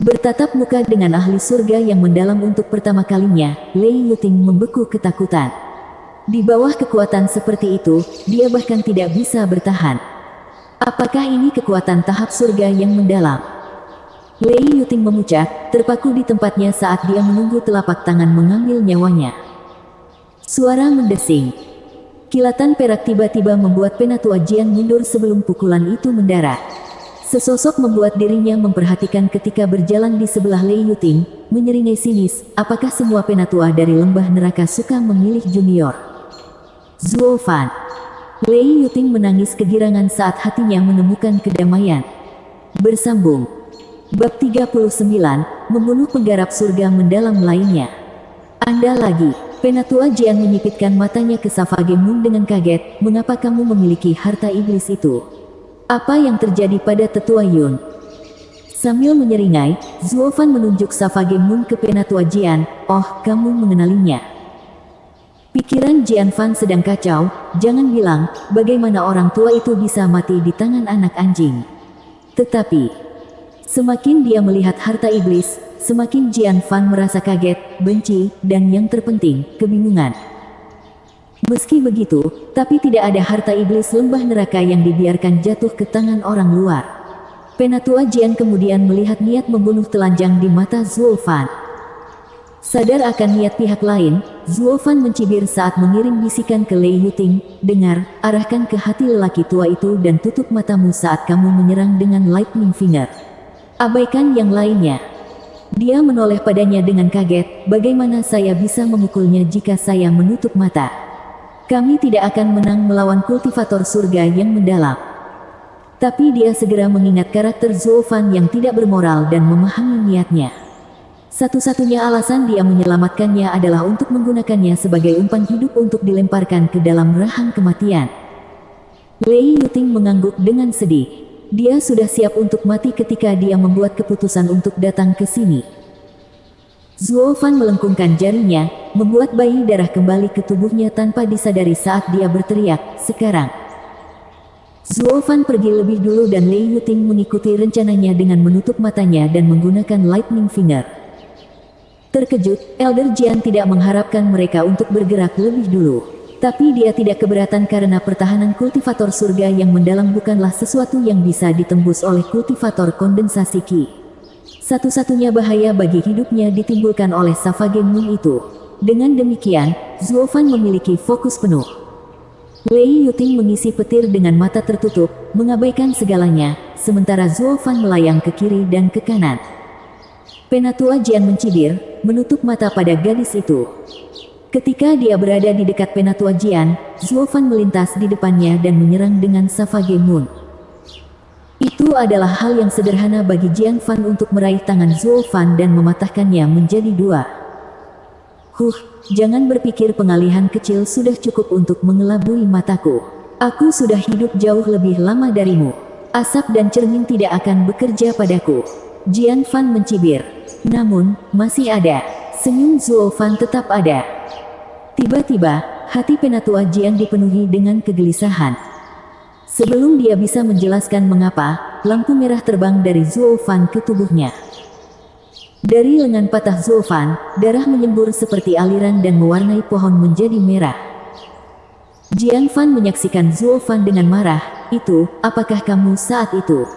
Bertatap muka dengan ahli surga yang mendalam untuk pertama kalinya, Lei Yuting membeku ketakutan. Di bawah kekuatan seperti itu, dia bahkan tidak bisa bertahan. Apakah ini kekuatan tahap surga yang mendalam? Lei Yuting memucat, terpaku di tempatnya saat dia menunggu telapak tangan mengambil nyawanya. Suara mendesing. Kilatan perak tiba-tiba membuat Penatua Jian mundur sebelum pukulan itu mendarat. Sesosok membuat dirinya memperhatikan ketika berjalan di sebelah Lei Yuting, menyeringai sinis, apakah semua penatua dari lembah neraka suka memilih junior? Zuo Fan. Lei Yuting menangis kegirangan saat hatinya menemukan kedamaian. Bersambung. Bab 39, membunuh penggarap surga mendalam lainnya. Anda lagi. Penatua Jian menyipitkan matanya ke Savage Moon dengan kaget, mengapa kamu memiliki harta iblis itu? Apa yang terjadi pada tetua Yun? Sambil menyeringai, Zuo Fan menunjuk Savage Moon ke Penatua Jian, oh, kamu mengenalinya. Pikiran Jian Fan sedang kacau, jangan bilang, bagaimana orang tua itu bisa mati di tangan anak anjing. Tetapi, semakin dia melihat harta iblis, semakin Jian Fan merasa kaget, benci, dan yang terpenting, kebingungan. Meski begitu, tapi tidak ada harta iblis lembah neraka yang dibiarkan jatuh ke tangan orang luar. Penatua Jian kemudian melihat niat membunuh telanjang di mata Zuo Fan. Sadar akan niat pihak lain, Zuo Fan mencibir saat mengirim bisikan ke Lei Yuting, "Dengar, arahkan ke hati lelaki tua itu dan tutup matamu saat kamu menyerang dengan Lightning Finger. Abaikan yang lainnya." Dia menoleh padanya dengan kaget, "Bagaimana saya bisa memukulnya jika saya menutup mata? Kami tidak akan menang melawan kultivator surga yang mendalam." Tapi dia segera mengingat karakter Zuo Fan yang tidak bermoral dan memahami niatnya. Satu-satunya alasan dia menyelamatkannya adalah untuk menggunakannya sebagai umpan hidup untuk dilemparkan ke dalam rahang kematian. Lei Yuting mengangguk dengan sedih. Dia sudah siap untuk mati ketika dia membuat keputusan untuk datang ke sini. Zuo Fan melengkungkan jarinya, membuat bayi darah kembali ke tubuhnya tanpa disadari saat dia berteriak, "Sekarang!" Zuo Fan pergi lebih dulu dan Lei Yuting mengikuti rencananya dengan menutup matanya dan menggunakan Lightning Finger. Terkejut, Elder Jian tidak mengharapkan mereka untuk bergerak lebih dulu. Tapi dia tidak keberatan karena pertahanan kultivator surga yang mendalam bukanlah sesuatu yang bisa ditembus oleh kultivator kondensasi Qi. Satu-satunya bahaya bagi hidupnya ditimbulkan oleh Savage Moon itu. Dengan demikian, Zuo Fan memiliki fokus penuh. Lei Yuting mengisi petir dengan mata tertutup, mengabaikan segalanya, sementara Zuo Fan melayang ke kiri dan ke kanan. Penatua Jian mencibir, menutup mata pada gadis itu. Ketika dia berada di dekat Penatua Jian, Zuo Fan melintas di depannya dan menyerang dengan Savage Moon. Itu adalah hal yang sederhana bagi Jian Fan untuk meraih tangan Zuo Fan dan mematahkannya menjadi dua. Jangan berpikir pengalihan kecil sudah cukup untuk mengelabui mataku. Aku sudah hidup jauh lebih lama darimu. Asap dan cermin tidak akan bekerja padaku. Jian Fan mencibir. Namun, masih ada. Senyum Zuo Fan tetap ada. Tiba-tiba, hati Penatua Jian dipenuhi dengan kegelisahan. Sebelum dia bisa menjelaskan mengapa, lampu merah terbang dari Zuo Fan ke tubuhnya. Dari lengan patah Zuo Fan, darah menyembur seperti aliran dan mewarnai pohon menjadi merah. Jian Fan menyaksikan Zuo Fan dengan marah. "Itu, apakah kamu saat itu?"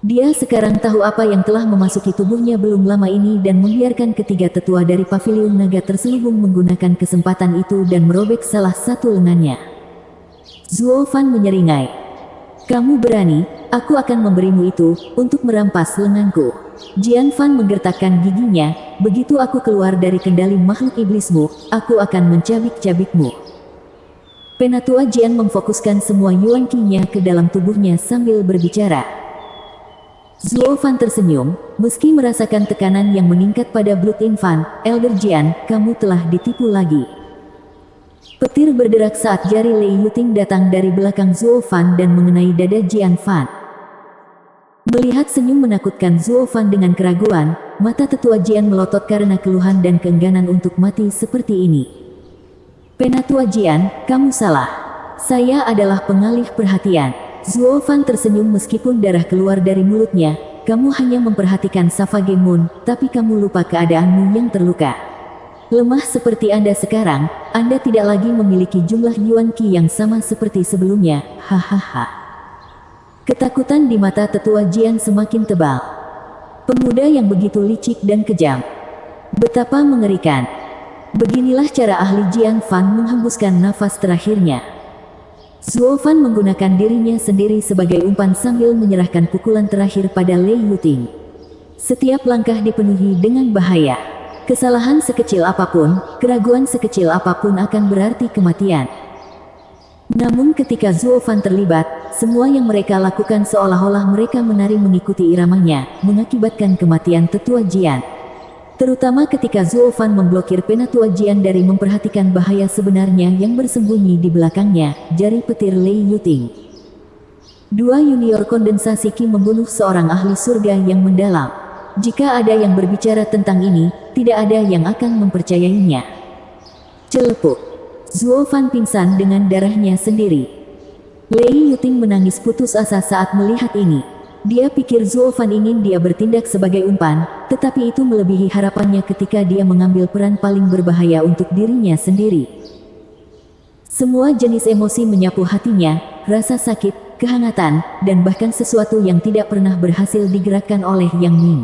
Dia sekarang tahu apa yang telah memasuki tubuhnya belum lama ini dan membiarkan ketiga tetua dari paviliun naga terselubung menggunakan kesempatan itu dan merobek salah satu lengannya. Zuo Fan menyeringai. "Kamu berani, aku akan memberimu itu, untuk merampas lenganku." Jian Fan menggertakkan giginya, "Begitu aku keluar dari kendali makhluk iblismu, aku akan mencabik-cabikmu." Penatua Jian memfokuskan semua Yuan Qi-nya ke dalam tubuhnya sambil berbicara. Zuo Fan tersenyum, meski merasakan tekanan yang meningkat pada Blood Infant. "Elder Jian, kamu telah ditipu lagi." Petir berderak saat jari Lei Yuting datang dari belakang Zuo Fan dan mengenai dada Jian Fan. Melihat senyum menakutkan Zuo Fan dengan keraguan, mata tetua Jian melotot karena keluhan dan keengganan untuk mati seperti ini. "Penatua Jian, kamu salah. Saya adalah pengalih perhatian." Zuo Fan tersenyum meskipun darah keluar dari mulutnya. "Kamu hanya memperhatikan Savage Moon, tapi kamu lupa keadaanmu yang terluka. Lemah seperti Anda sekarang, Anda tidak lagi memiliki jumlah Yuan Qi yang sama seperti sebelumnya." Hahaha. Ketakutan di mata tetua Jian semakin tebal. Pemuda yang begitu licik dan kejam. Betapa mengerikan. Beginilah cara ahli Jian Fan menghembuskan nafas terakhirnya. Zuo Fan menggunakan dirinya sendiri sebagai umpan sambil menyerahkan pukulan terakhir pada Lei Yuting. Setiap langkah dipenuhi dengan bahaya. Kesalahan sekecil apapun, keraguan sekecil apapun akan berarti kematian. Namun ketika Zuo Fan terlibat, semua yang mereka lakukan seolah-olah mereka menari mengikuti iramanya, mengakibatkan kematian tetua Jian. Terutama ketika Zuo Fan memblokir Penatua Jian dari memperhatikan bahaya sebenarnya yang bersembunyi di belakangnya, jari petir Lei Yuting. Dua junior kondensasi Qi membunuh seorang ahli surga yang mendalam. Jika ada yang berbicara tentang ini, tidak ada yang akan mempercayainya. Celepuk. Zuo Fan pingsan dengan darahnya sendiri. Lei Yuting menangis putus asa saat melihat ini. Dia pikir Zuo Fan ingin dia bertindak sebagai umpan, tetapi itu melebihi harapannya ketika dia mengambil peran paling berbahaya untuk dirinya sendiri. Semua jenis emosi menyapu hatinya, rasa sakit, kehangatan, dan bahkan sesuatu yang tidak pernah berhasil digerakkan oleh Yang Ming.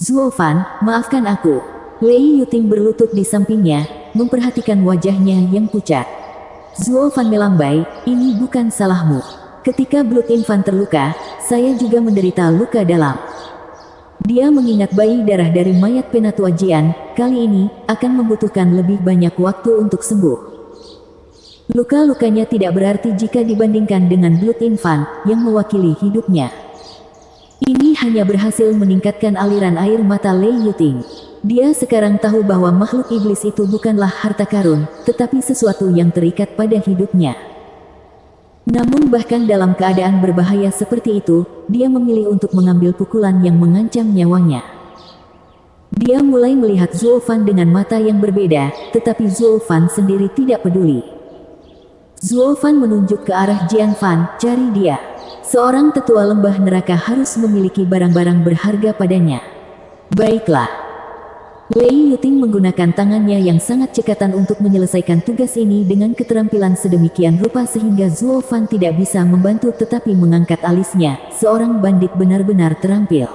Zuo Fan, maafkan aku. Lei Yuting berlutut di sampingnya, memperhatikan wajahnya yang pucat. Zuo Fan melambai, ini bukan salahmu. Ketika Blood Infant terluka, saya juga menderita luka dalam. Dia mengingat bayi darah dari mayat Penatua Jian, kali ini akan membutuhkan lebih banyak waktu untuk sembuh. Luka-lukanya tidak berarti jika dibandingkan dengan Blood Infant yang mewakili hidupnya. Ini hanya berhasil meningkatkan aliran air mata Lei Yuting. Dia sekarang tahu bahwa makhluk iblis itu bukanlah harta karun, tetapi sesuatu yang terikat pada hidupnya. Namun bahkan dalam keadaan berbahaya seperti itu, dia memilih untuk mengambil pukulan yang mengancam nyawanya. Dia mulai melihat Zuo Fan dengan mata yang berbeda, tetapi Zuo Fan sendiri tidak peduli. Zuo Fan menunjuk ke arah Jian Fan, cari dia. Seorang tetua lembah neraka harus memiliki barang-barang berharga padanya. Baiklah. Lei Yuting menggunakan tangannya yang sangat cekatan untuk menyelesaikan tugas ini dengan keterampilan sedemikian rupa sehingga Zuo Fan tidak bisa membantu tetapi mengangkat alisnya. Seorang bandit benar-benar terampil.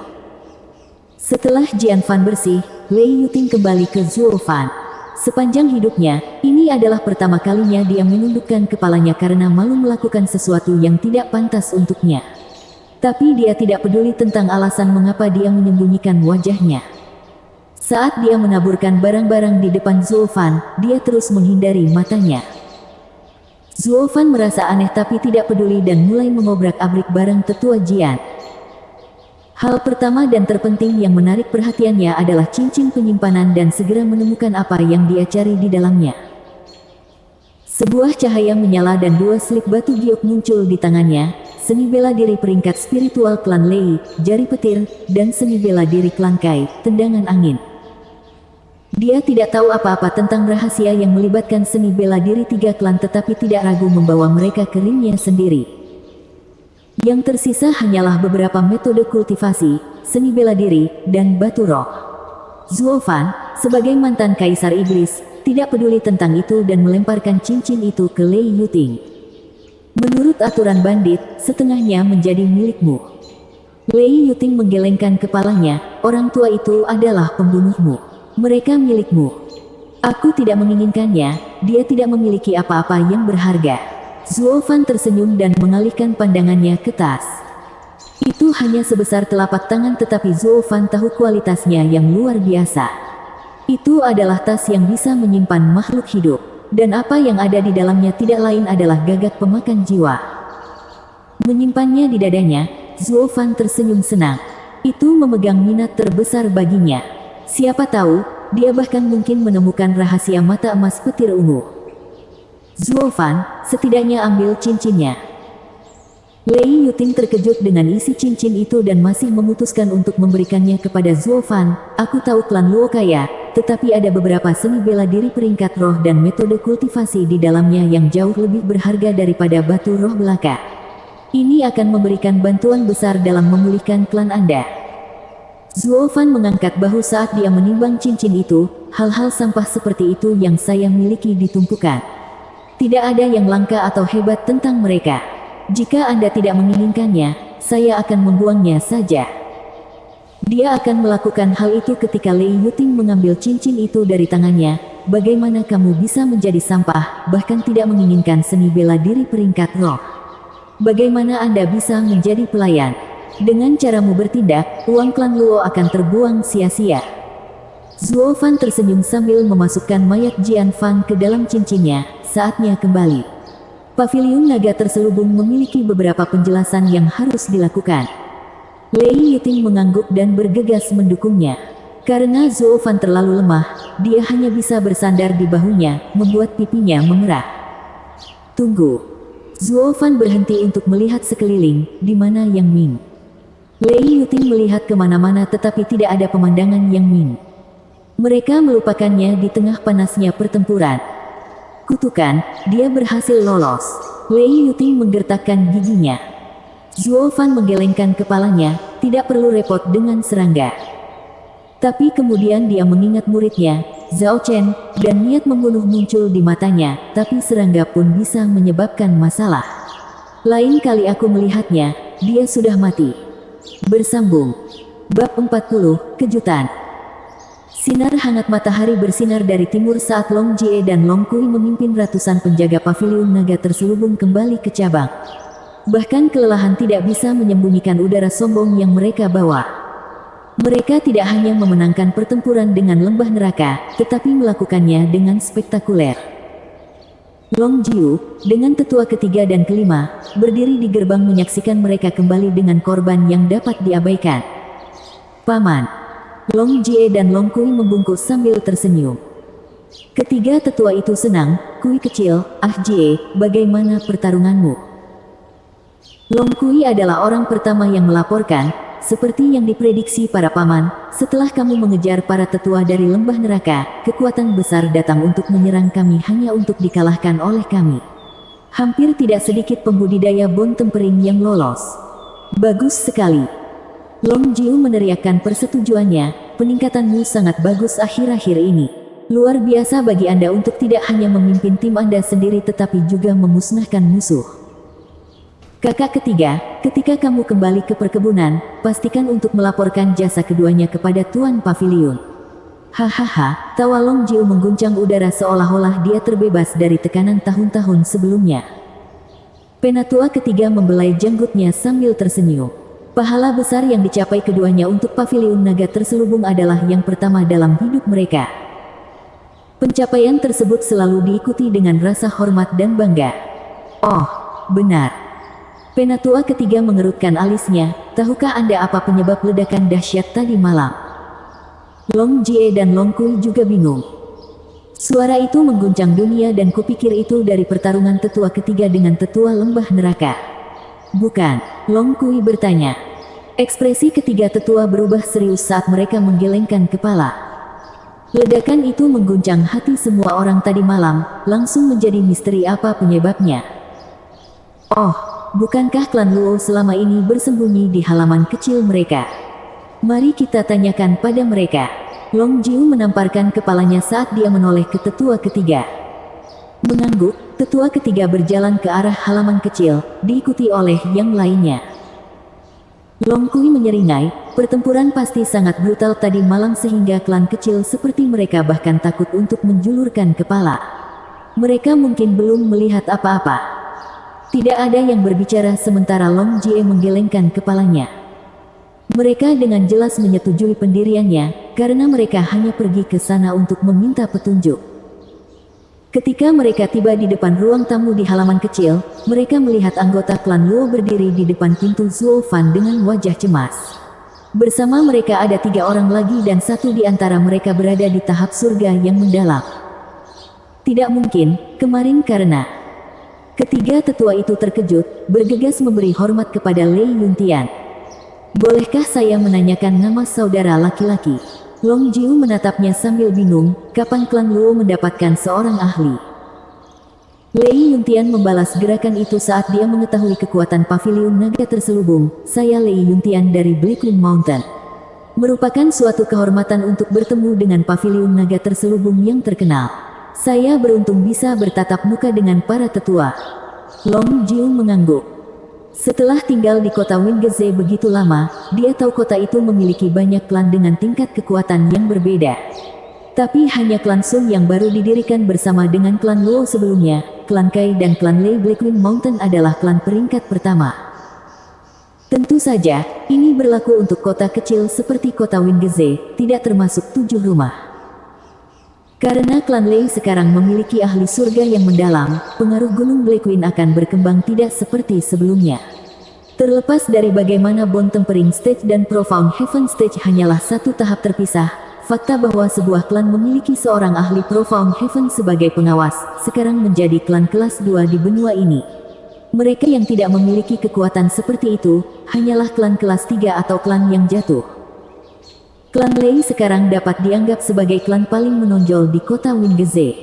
Setelah Jian Fan bersih, Lei Yuting kembali ke Zuo Fan. Sepanjang hidupnya, ini adalah pertama kalinya dia menundukkan kepalanya karena malu melakukan sesuatu yang tidak pantas untuknya. Tapi dia tidak peduli tentang alasan mengapa dia menyembunyikan wajahnya. Saat dia menaburkan barang-barang di depan Zuo Fan, dia terus menghindari matanya. Zuo Fan merasa aneh tapi tidak peduli dan mulai mengobrak-abrik barang tetua Jian. Hal pertama dan terpenting yang menarik perhatiannya adalah cincin penyimpanan dan segera menemukan apa yang dia cari di dalamnya. Sebuah cahaya menyala dan dua slip batu giok muncul di tangannya, seni bela diri peringkat spiritual klan Lei, jari petir, dan seni bela diri klan Kai, tendangan angin. Dia tidak tahu apa-apa tentang rahasia yang melibatkan seni bela diri tiga klan tetapi tidak ragu membawa mereka ke ringnya sendiri. Yang tersisa hanyalah beberapa metode kultivasi, seni bela diri, dan batu roh. Zuo Fan, sebagai mantan kaisar iblis, tidak peduli tentang itu dan melemparkan cincin itu ke Lei Yuting. Menurut aturan bandit, setengahnya menjadi milikmu. Lei Yuting menggelengkan kepalanya, orang tua itu adalah pembunuhmu. Mereka milikmu. Aku tidak menginginkannya, dia tidak memiliki apa-apa yang berharga. Zuo Fan tersenyum dan mengalihkan pandangannya ke tas. Itu hanya sebesar telapak tangan tetapi Zuo Fan tahu kualitasnya yang luar biasa. Itu adalah tas yang bisa menyimpan makhluk hidup. Dan apa yang ada di dalamnya tidak lain adalah gagak pemakan jiwa. Menyimpannya di dadanya, Zuo Fan tersenyum senang. Itu memegang minat terbesar baginya. Siapa tahu, dia bahkan mungkin menemukan rahasia mata emas petir ungu. Zuo Fan, setidaknya ambil cincinnya. Lei Yuting terkejut dengan isi cincin itu dan masih memutuskan untuk memberikannya kepada Zuo Fan. Aku tahu klan Luo kaya, tetapi ada beberapa seni bela diri peringkat roh dan metode kultivasi di dalamnya yang jauh lebih berharga daripada batu roh belaka. Ini akan memberikan bantuan besar dalam memulihkan klan Anda. Zuo Fan mengangkat bahu saat dia menimbang cincin itu. Hal-hal sampah seperti itu yang saya miliki ditumpukan. Tidak ada yang langka atau hebat tentang mereka. Jika Anda tidak menginginkannya, saya akan membuangnya saja. Dia akan melakukan hal itu ketika Lei Yuting mengambil cincin itu dari tangannya. Bagaimana kamu bisa menjadi sampah, bahkan tidak menginginkan seni bela diri peringkat roh? Bagaimana Anda bisa menjadi pelayan? Dengan caramu bertindak, uang klan Luo akan terbuang sia-sia. Zuo Fan tersenyum sambil memasukkan mayat Jian Fan ke dalam cincinnya. Saatnya kembali. Paviliun naga terselubung memiliki beberapa penjelasan yang harus dilakukan. Lei Yuting mengangguk dan bergegas mendukungnya. Karena Zuo Fan terlalu lemah, dia hanya bisa bersandar di bahunya, membuat pipinya memerah. Tunggu. Zuo Fan berhenti untuk melihat sekeliling, di mana Yang Ming. Lei Yuting melihat kemana-mana tetapi tidak ada pemandangan Yang Ming. Mereka melupakannya di tengah panasnya pertempuran. Kutukan, dia berhasil lolos. Lei Yuting menggertakkan giginya. Zuo Fan menggelengkan kepalanya, tidak perlu repot dengan serangga. Tapi kemudian dia mengingat muridnya, Zhao Chen, dan niat membunuh muncul di matanya, tapi serangga pun bisa menyebabkan masalah. Lain kali aku melihatnya, dia sudah mati. Bersambung. Bab 40, Kejutan. Sinar hangat matahari bersinar dari timur saat Long Jie dan Long Kui memimpin ratusan penjaga paviliun naga terselubung kembali ke cabang. Bahkan kelelahan tidak bisa menyembunyikan udara sombong yang mereka bawa. Mereka tidak hanya memenangkan pertempuran dengan lembah neraka, tetapi melakukannya dengan spektakuler. Long Jiu, dengan tetua ketiga dan kelima, berdiri di gerbang menyaksikan mereka kembali dengan korban yang dapat diabaikan. Paman. Long Jie dan Long Kui membungkuk sambil tersenyum. Ketiga tetua itu senang. Kui kecil, Jie, bagaimana pertarunganmu? Long Kui adalah orang pertama yang melaporkan, seperti yang diprediksi para paman, setelah kamu mengejar para tetua dari lembah neraka, kekuatan besar datang untuk menyerang kami hanya untuk dikalahkan oleh kami. Hampir tidak sedikit pembudidaya bon tempering yang lolos. Bagus sekali. Long Jiu meneriakkan persetujuannya, peningkatanmu sangat bagus akhir-akhir ini. Luar biasa bagi Anda untuk tidak hanya memimpin tim Anda sendiri tetapi juga memusnahkan musuh. Kakak ketiga, ketika kamu kembali ke perkebunan, pastikan untuk melaporkan jasa keduanya kepada Tuan Paviliun. Hahaha, tawa Long Jiu mengguncang udara seolah-olah dia terbebas dari tekanan tahun-tahun sebelumnya. Penatua ketiga membelai janggutnya sambil tersenyum. Pahala besar yang dicapai keduanya untuk paviliun naga terselubung adalah yang pertama dalam hidup mereka. Pencapaian tersebut selalu diikuti dengan rasa hormat dan bangga. Oh, benar. Penatua ketiga mengerutkan alisnya, tahukah Anda apa penyebab ledakan dahsyat tadi malam? Long Jie dan Long Kui juga bingung. Suara itu mengguncang dunia dan kupikir itu dari pertarungan tetua ketiga dengan tetua lembah neraka. Bukan, Long Kui bertanya. Ekspresi ketiga tetua berubah serius saat mereka menggelengkan kepala. Ledakan itu mengguncang hati semua orang tadi malam, langsung menjadi misteri apa penyebabnya. Oh, bukankah klan Luo selama ini bersembunyi di halaman kecil mereka? Mari kita tanyakan pada mereka. Long Jiu menamparkan kepalanya saat dia menoleh ke tetua ketiga. Mengangguk, tetua ketiga berjalan ke arah halaman kecil, diikuti oleh yang lainnya. Long Kui menyeringai, pertempuran pasti sangat brutal tadi malam sehingga klan kecil seperti mereka bahkan takut untuk menjulurkan kepala. Mereka mungkin belum melihat apa-apa. Tidak ada yang berbicara sementara Long Jie menggelengkan kepalanya. Mereka dengan jelas menyetujui pendiriannya, karena mereka hanya pergi ke sana untuk meminta petunjuk. Ketika mereka tiba di depan ruang tamu di halaman kecil, mereka melihat anggota klan Luo berdiri di depan pintu Zuo Fan dengan wajah cemas. Bersama mereka ada 3 orang lagi dan satu di antara mereka berada di tahap surga yang mendalam. Tidak mungkin, kemarin karena... Ketiga tetua itu terkejut, bergegas memberi hormat kepada Lei Yuntian. Bolehkah saya menanyakan nama saudara laki-laki? Long Jiu menatapnya sambil bingung, kapan klan Luo mendapatkan seorang ahli? Lei Yuntian membalas gerakan itu saat dia mengetahui kekuatan paviliun naga terselubung. Saya Lei Yuntian dari Blackwing Mountain. Merupakan suatu kehormatan untuk bertemu dengan paviliun naga terselubung yang terkenal. Saya beruntung bisa bertatap muka dengan para tetua. Long Jiu mengangguk. Setelah tinggal di kota Wingeze begitu lama, dia tahu kota itu memiliki banyak klan dengan tingkat kekuatan yang berbeda. Tapi hanya klan Sung yang baru didirikan bersama dengan klan Luo sebelumnya, klan Kai dan klan Lei Blackwing Mountain adalah klan peringkat pertama. Tentu saja, ini berlaku untuk kota kecil seperti kota Wingeze, tidak termasuk 7 rumah. Karena klan Lei sekarang memiliki ahli surga yang mendalam, pengaruh Gunung Blackwing akan berkembang tidak seperti sebelumnya. Terlepas dari bagaimana Bon Tempering Stage dan Profound Heaven Stage hanyalah satu tahap terpisah, fakta bahwa sebuah klan memiliki seorang ahli Profound Heaven sebagai pengawas, sekarang menjadi klan kelas 2 di benua ini. Mereka yang tidak memiliki kekuatan seperti itu, hanyalah klan kelas 3 atau klan yang jatuh. Klan Lei sekarang dapat dianggap sebagai klan paling menonjol di kota Wingeze.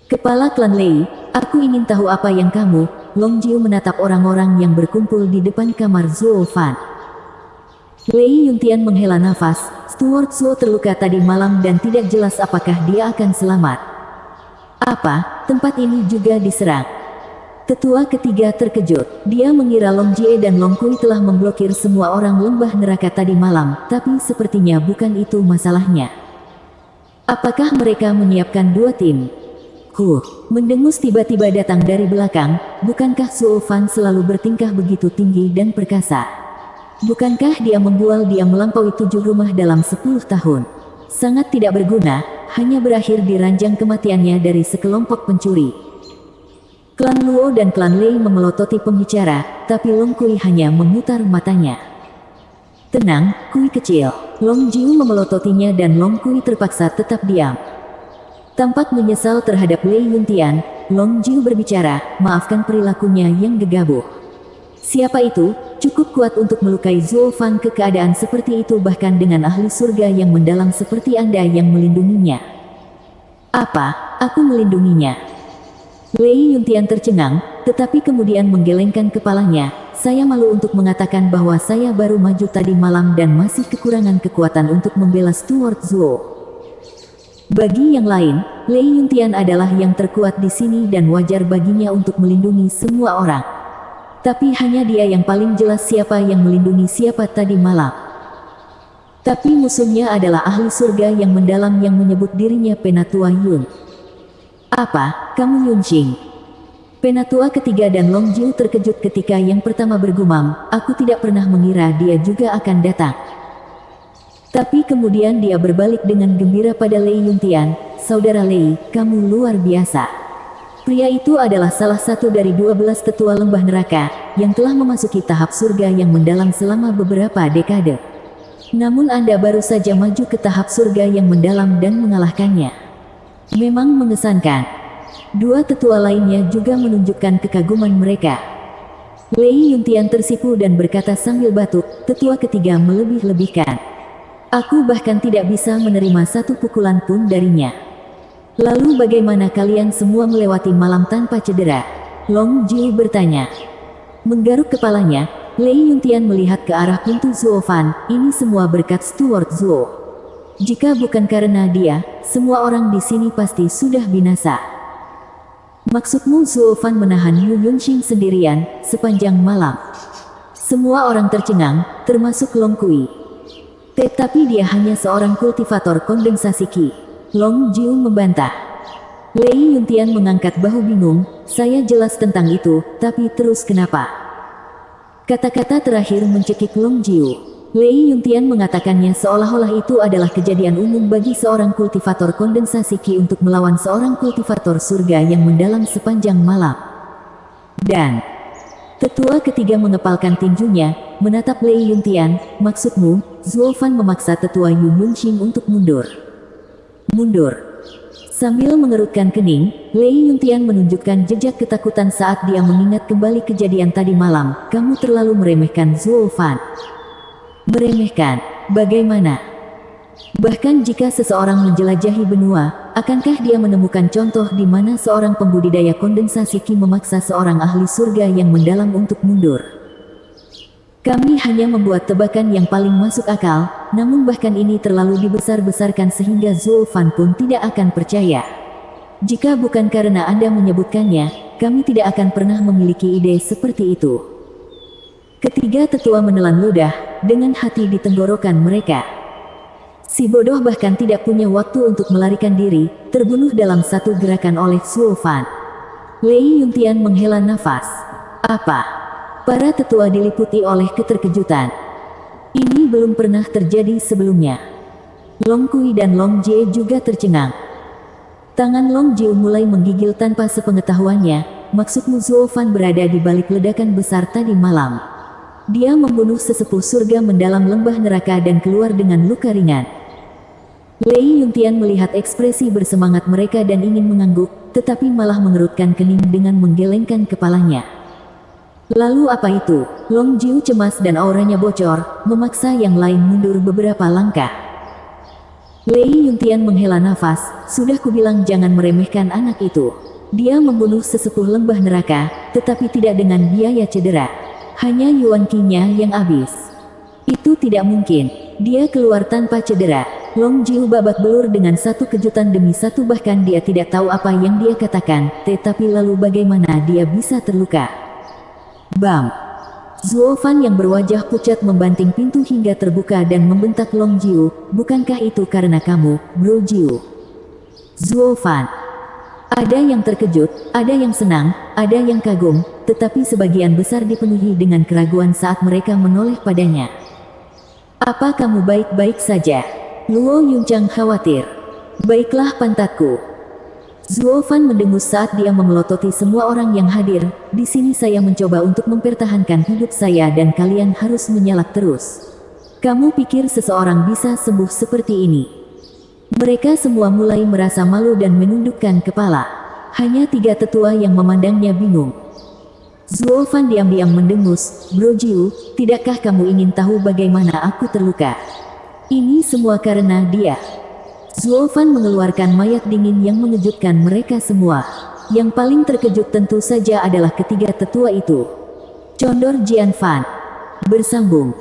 Kepala klan Lei, aku ingin tahu apa yang kamu... Long Jiu menatap orang-orang yang berkumpul di depan kamar Zuo Fan. Lei Yuntian menghela nafas, Steward Zuo terluka tadi malam dan tidak jelas apakah dia akan selamat. Apa, tempat ini juga diserang? Tetua ketiga terkejut. Dia mengira Long Jie dan Long Kui telah memblokir semua orang lembah neraka tadi malam, tapi sepertinya bukan itu masalahnya. Apakah mereka menyiapkan dua tim? Mendengus tiba-tiba datang dari belakang. Bukankah Zuo Fan selalu bertingkah begitu tinggi dan perkasa? Bukankah dia membual dia melampaui 7 rumah dalam 10 tahun? Sangat tidak berguna, hanya berakhir di ranjang kematiannya dari sekelompok pencuri. Klan Luo dan klan Lei memelototi pembicara, tapi Long Kui hanya memutar matanya. Tenang, Kui kecil. Long Jiu memelototinya dan Long Kui terpaksa tetap diam. Tampak menyesal terhadap Lei Yuntian, Long Jiu berbicara, maafkan perilakunya yang gegabah. Siapa itu? Cukup kuat untuk melukai Zuo Fan ke keadaan seperti itu bahkan dengan ahli surga yang mendalam seperti Anda yang melindunginya. Apa? Aku melindunginya? Lei Yuntian tercengang, tetapi kemudian menggelengkan kepalanya. Saya malu untuk mengatakan bahwa saya baru maju tadi malam dan masih kekurangan kekuatan untuk membela Steward Zuo. Bagi yang lain, Lei Yuntian adalah yang terkuat di sini dan wajar baginya untuk melindungi semua orang. Tapi hanya dia yang paling jelas siapa yang melindungi siapa tadi malam. Tapi musuhnya adalah ahli surga yang mendalam yang menyebut dirinya Penatua Yun. Apa, kamu Yunqing? Penatua ketiga dan Long Jiu terkejut ketika yang pertama bergumam, aku tidak pernah mengira dia juga akan datang. Tapi kemudian dia berbalik dengan gembira pada Lei Yuntian, saudara Lei, kamu luar biasa. Pria itu adalah salah satu dari 12 tetua lembah neraka, yang telah memasuki tahap surga yang mendalam selama beberapa dekade. Namun Anda baru saja maju ke tahap surga yang mendalam dan mengalahkannya. Memang mengesankan. Dua tetua lainnya juga menunjukkan kekaguman mereka. Lei Yuntian tersipu dan berkata sambil batuk, tetua ketiga melebih-lebihkan. Aku bahkan tidak bisa menerima satu pukulan pun darinya. Lalu bagaimana kalian semua melewati malam tanpa cedera? Long Jiu bertanya. Menggaruk kepalanya, Lei Yuntian melihat ke arah pintu Zuo Fan, ini semua berkat Steward Zuo. Jika bukan karena dia, semua orang di sini pasti sudah binasa. Maksudmu Zuo Fan menahan Yu Yunqing sendirian, sepanjang malam? Semua orang tercengang, termasuk Long Kui. Tetapi dia hanya seorang kultivator kondensasi Qi. Long Jiu membantah. Lei Yuntian mengangkat bahu bingung, saya jelas tentang itu, tapi terus kenapa? Kata-kata terakhir mencekik Long Jiu. Lei Yuntian mengatakannya seolah-olah itu adalah kejadian umum bagi seorang kultivator kondensasi Qi untuk melawan seorang kultivator surga yang mendalam sepanjang malam. Dan tetua ketiga mengepalkan tinjunya, menatap Lei Yuntian, maksudmu, Zuo Fan memaksa tetua Yu Yunqing untuk mundur. Mundur. Sambil mengerutkan kening, Lei Yuntian menunjukkan jejak ketakutan saat dia mengingat kembali kejadian tadi malam, kamu terlalu meremehkan Zuo Fan. Meremehkan, bagaimana? Bahkan jika seseorang menjelajahi benua, akankah dia menemukan contoh di mana seorang pembudidaya kondensasi Qi memaksa seorang ahli surga yang mendalam untuk mundur? Kami hanya membuat tebakan yang paling masuk akal, namun bahkan ini terlalu dibesar-besarkan sehingga Zuo Fan pun tidak akan percaya. Jika bukan karena Anda menyebutkannya, kami tidak akan pernah memiliki ide seperti itu. Ketiga tetua menelan ludah, dengan hati di tenggorokan mereka. Si bodoh bahkan tidak punya waktu untuk melarikan diri, terbunuh dalam satu gerakan oleh Zuo Fan. Lei Yuntian menghela nafas. Apa? Para tetua diliputi oleh keterkejutan. Ini belum pernah terjadi sebelumnya. Long Kui dan Long Jie juga tercengang. Tangan Long Jiu mulai menggigil tanpa sepengetahuannya, maksudmu Zuo Fan berada di balik ledakan besar tadi malam. Dia membunuh sesepuh surga mendalam lembah neraka dan keluar dengan luka ringan. Lei Yuntian melihat ekspresi bersemangat mereka dan ingin mengangguk, tetapi malah mengerutkan kening dengan menggelengkan kepalanya. Lalu apa itu? Long Jiu cemas dan auranya bocor, memaksa yang lain mundur beberapa langkah. Lei Yuntian menghela nafas, sudah kubilang jangan meremehkan anak itu. Dia membunuh sesepuh lembah neraka, tetapi tidak dengan biaya cedera. Hanya Yuan Qi-nya yang habis. Itu tidak mungkin. Dia keluar tanpa cedera. Long Jiu babak belur dengan satu kejutan demi satu, bahkan dia tidak tahu apa yang dia katakan, tetapi lalu bagaimana dia bisa terluka. Bam! Zuo Fan yang berwajah pucat membanting pintu hingga terbuka dan membentak Long Jiu, bukankah itu karena kamu, Bro Jiu? Zuo Fan. Ada yang terkejut, ada yang senang, ada yang kagum, tetapi sebagian besar dipenuhi dengan keraguan saat mereka menoleh padanya. Apa kamu baik-baik saja? Luo Yunchang khawatir. Baiklah pantatku. Zuo Fan mendengus saat dia memelototi semua orang yang hadir. Di sini saya mencoba untuk mempertahankan hidup saya dan kalian harus menyalak terus. Kamu pikir seseorang bisa sembuh seperti ini? Mereka semua mulai merasa malu dan menundukkan kepala. Hanya 3 tetua yang memandangnya bingung. Zuo Fan diam-diam mendengus, Bro Jiu, tidakkah kamu ingin tahu bagaimana aku terluka? Ini semua karena dia. Zuo Fan mengeluarkan mayat dingin yang mengejutkan mereka semua. Yang paling terkejut tentu saja adalah ketiga tetua itu. Condor Jian Fan. Bersambung.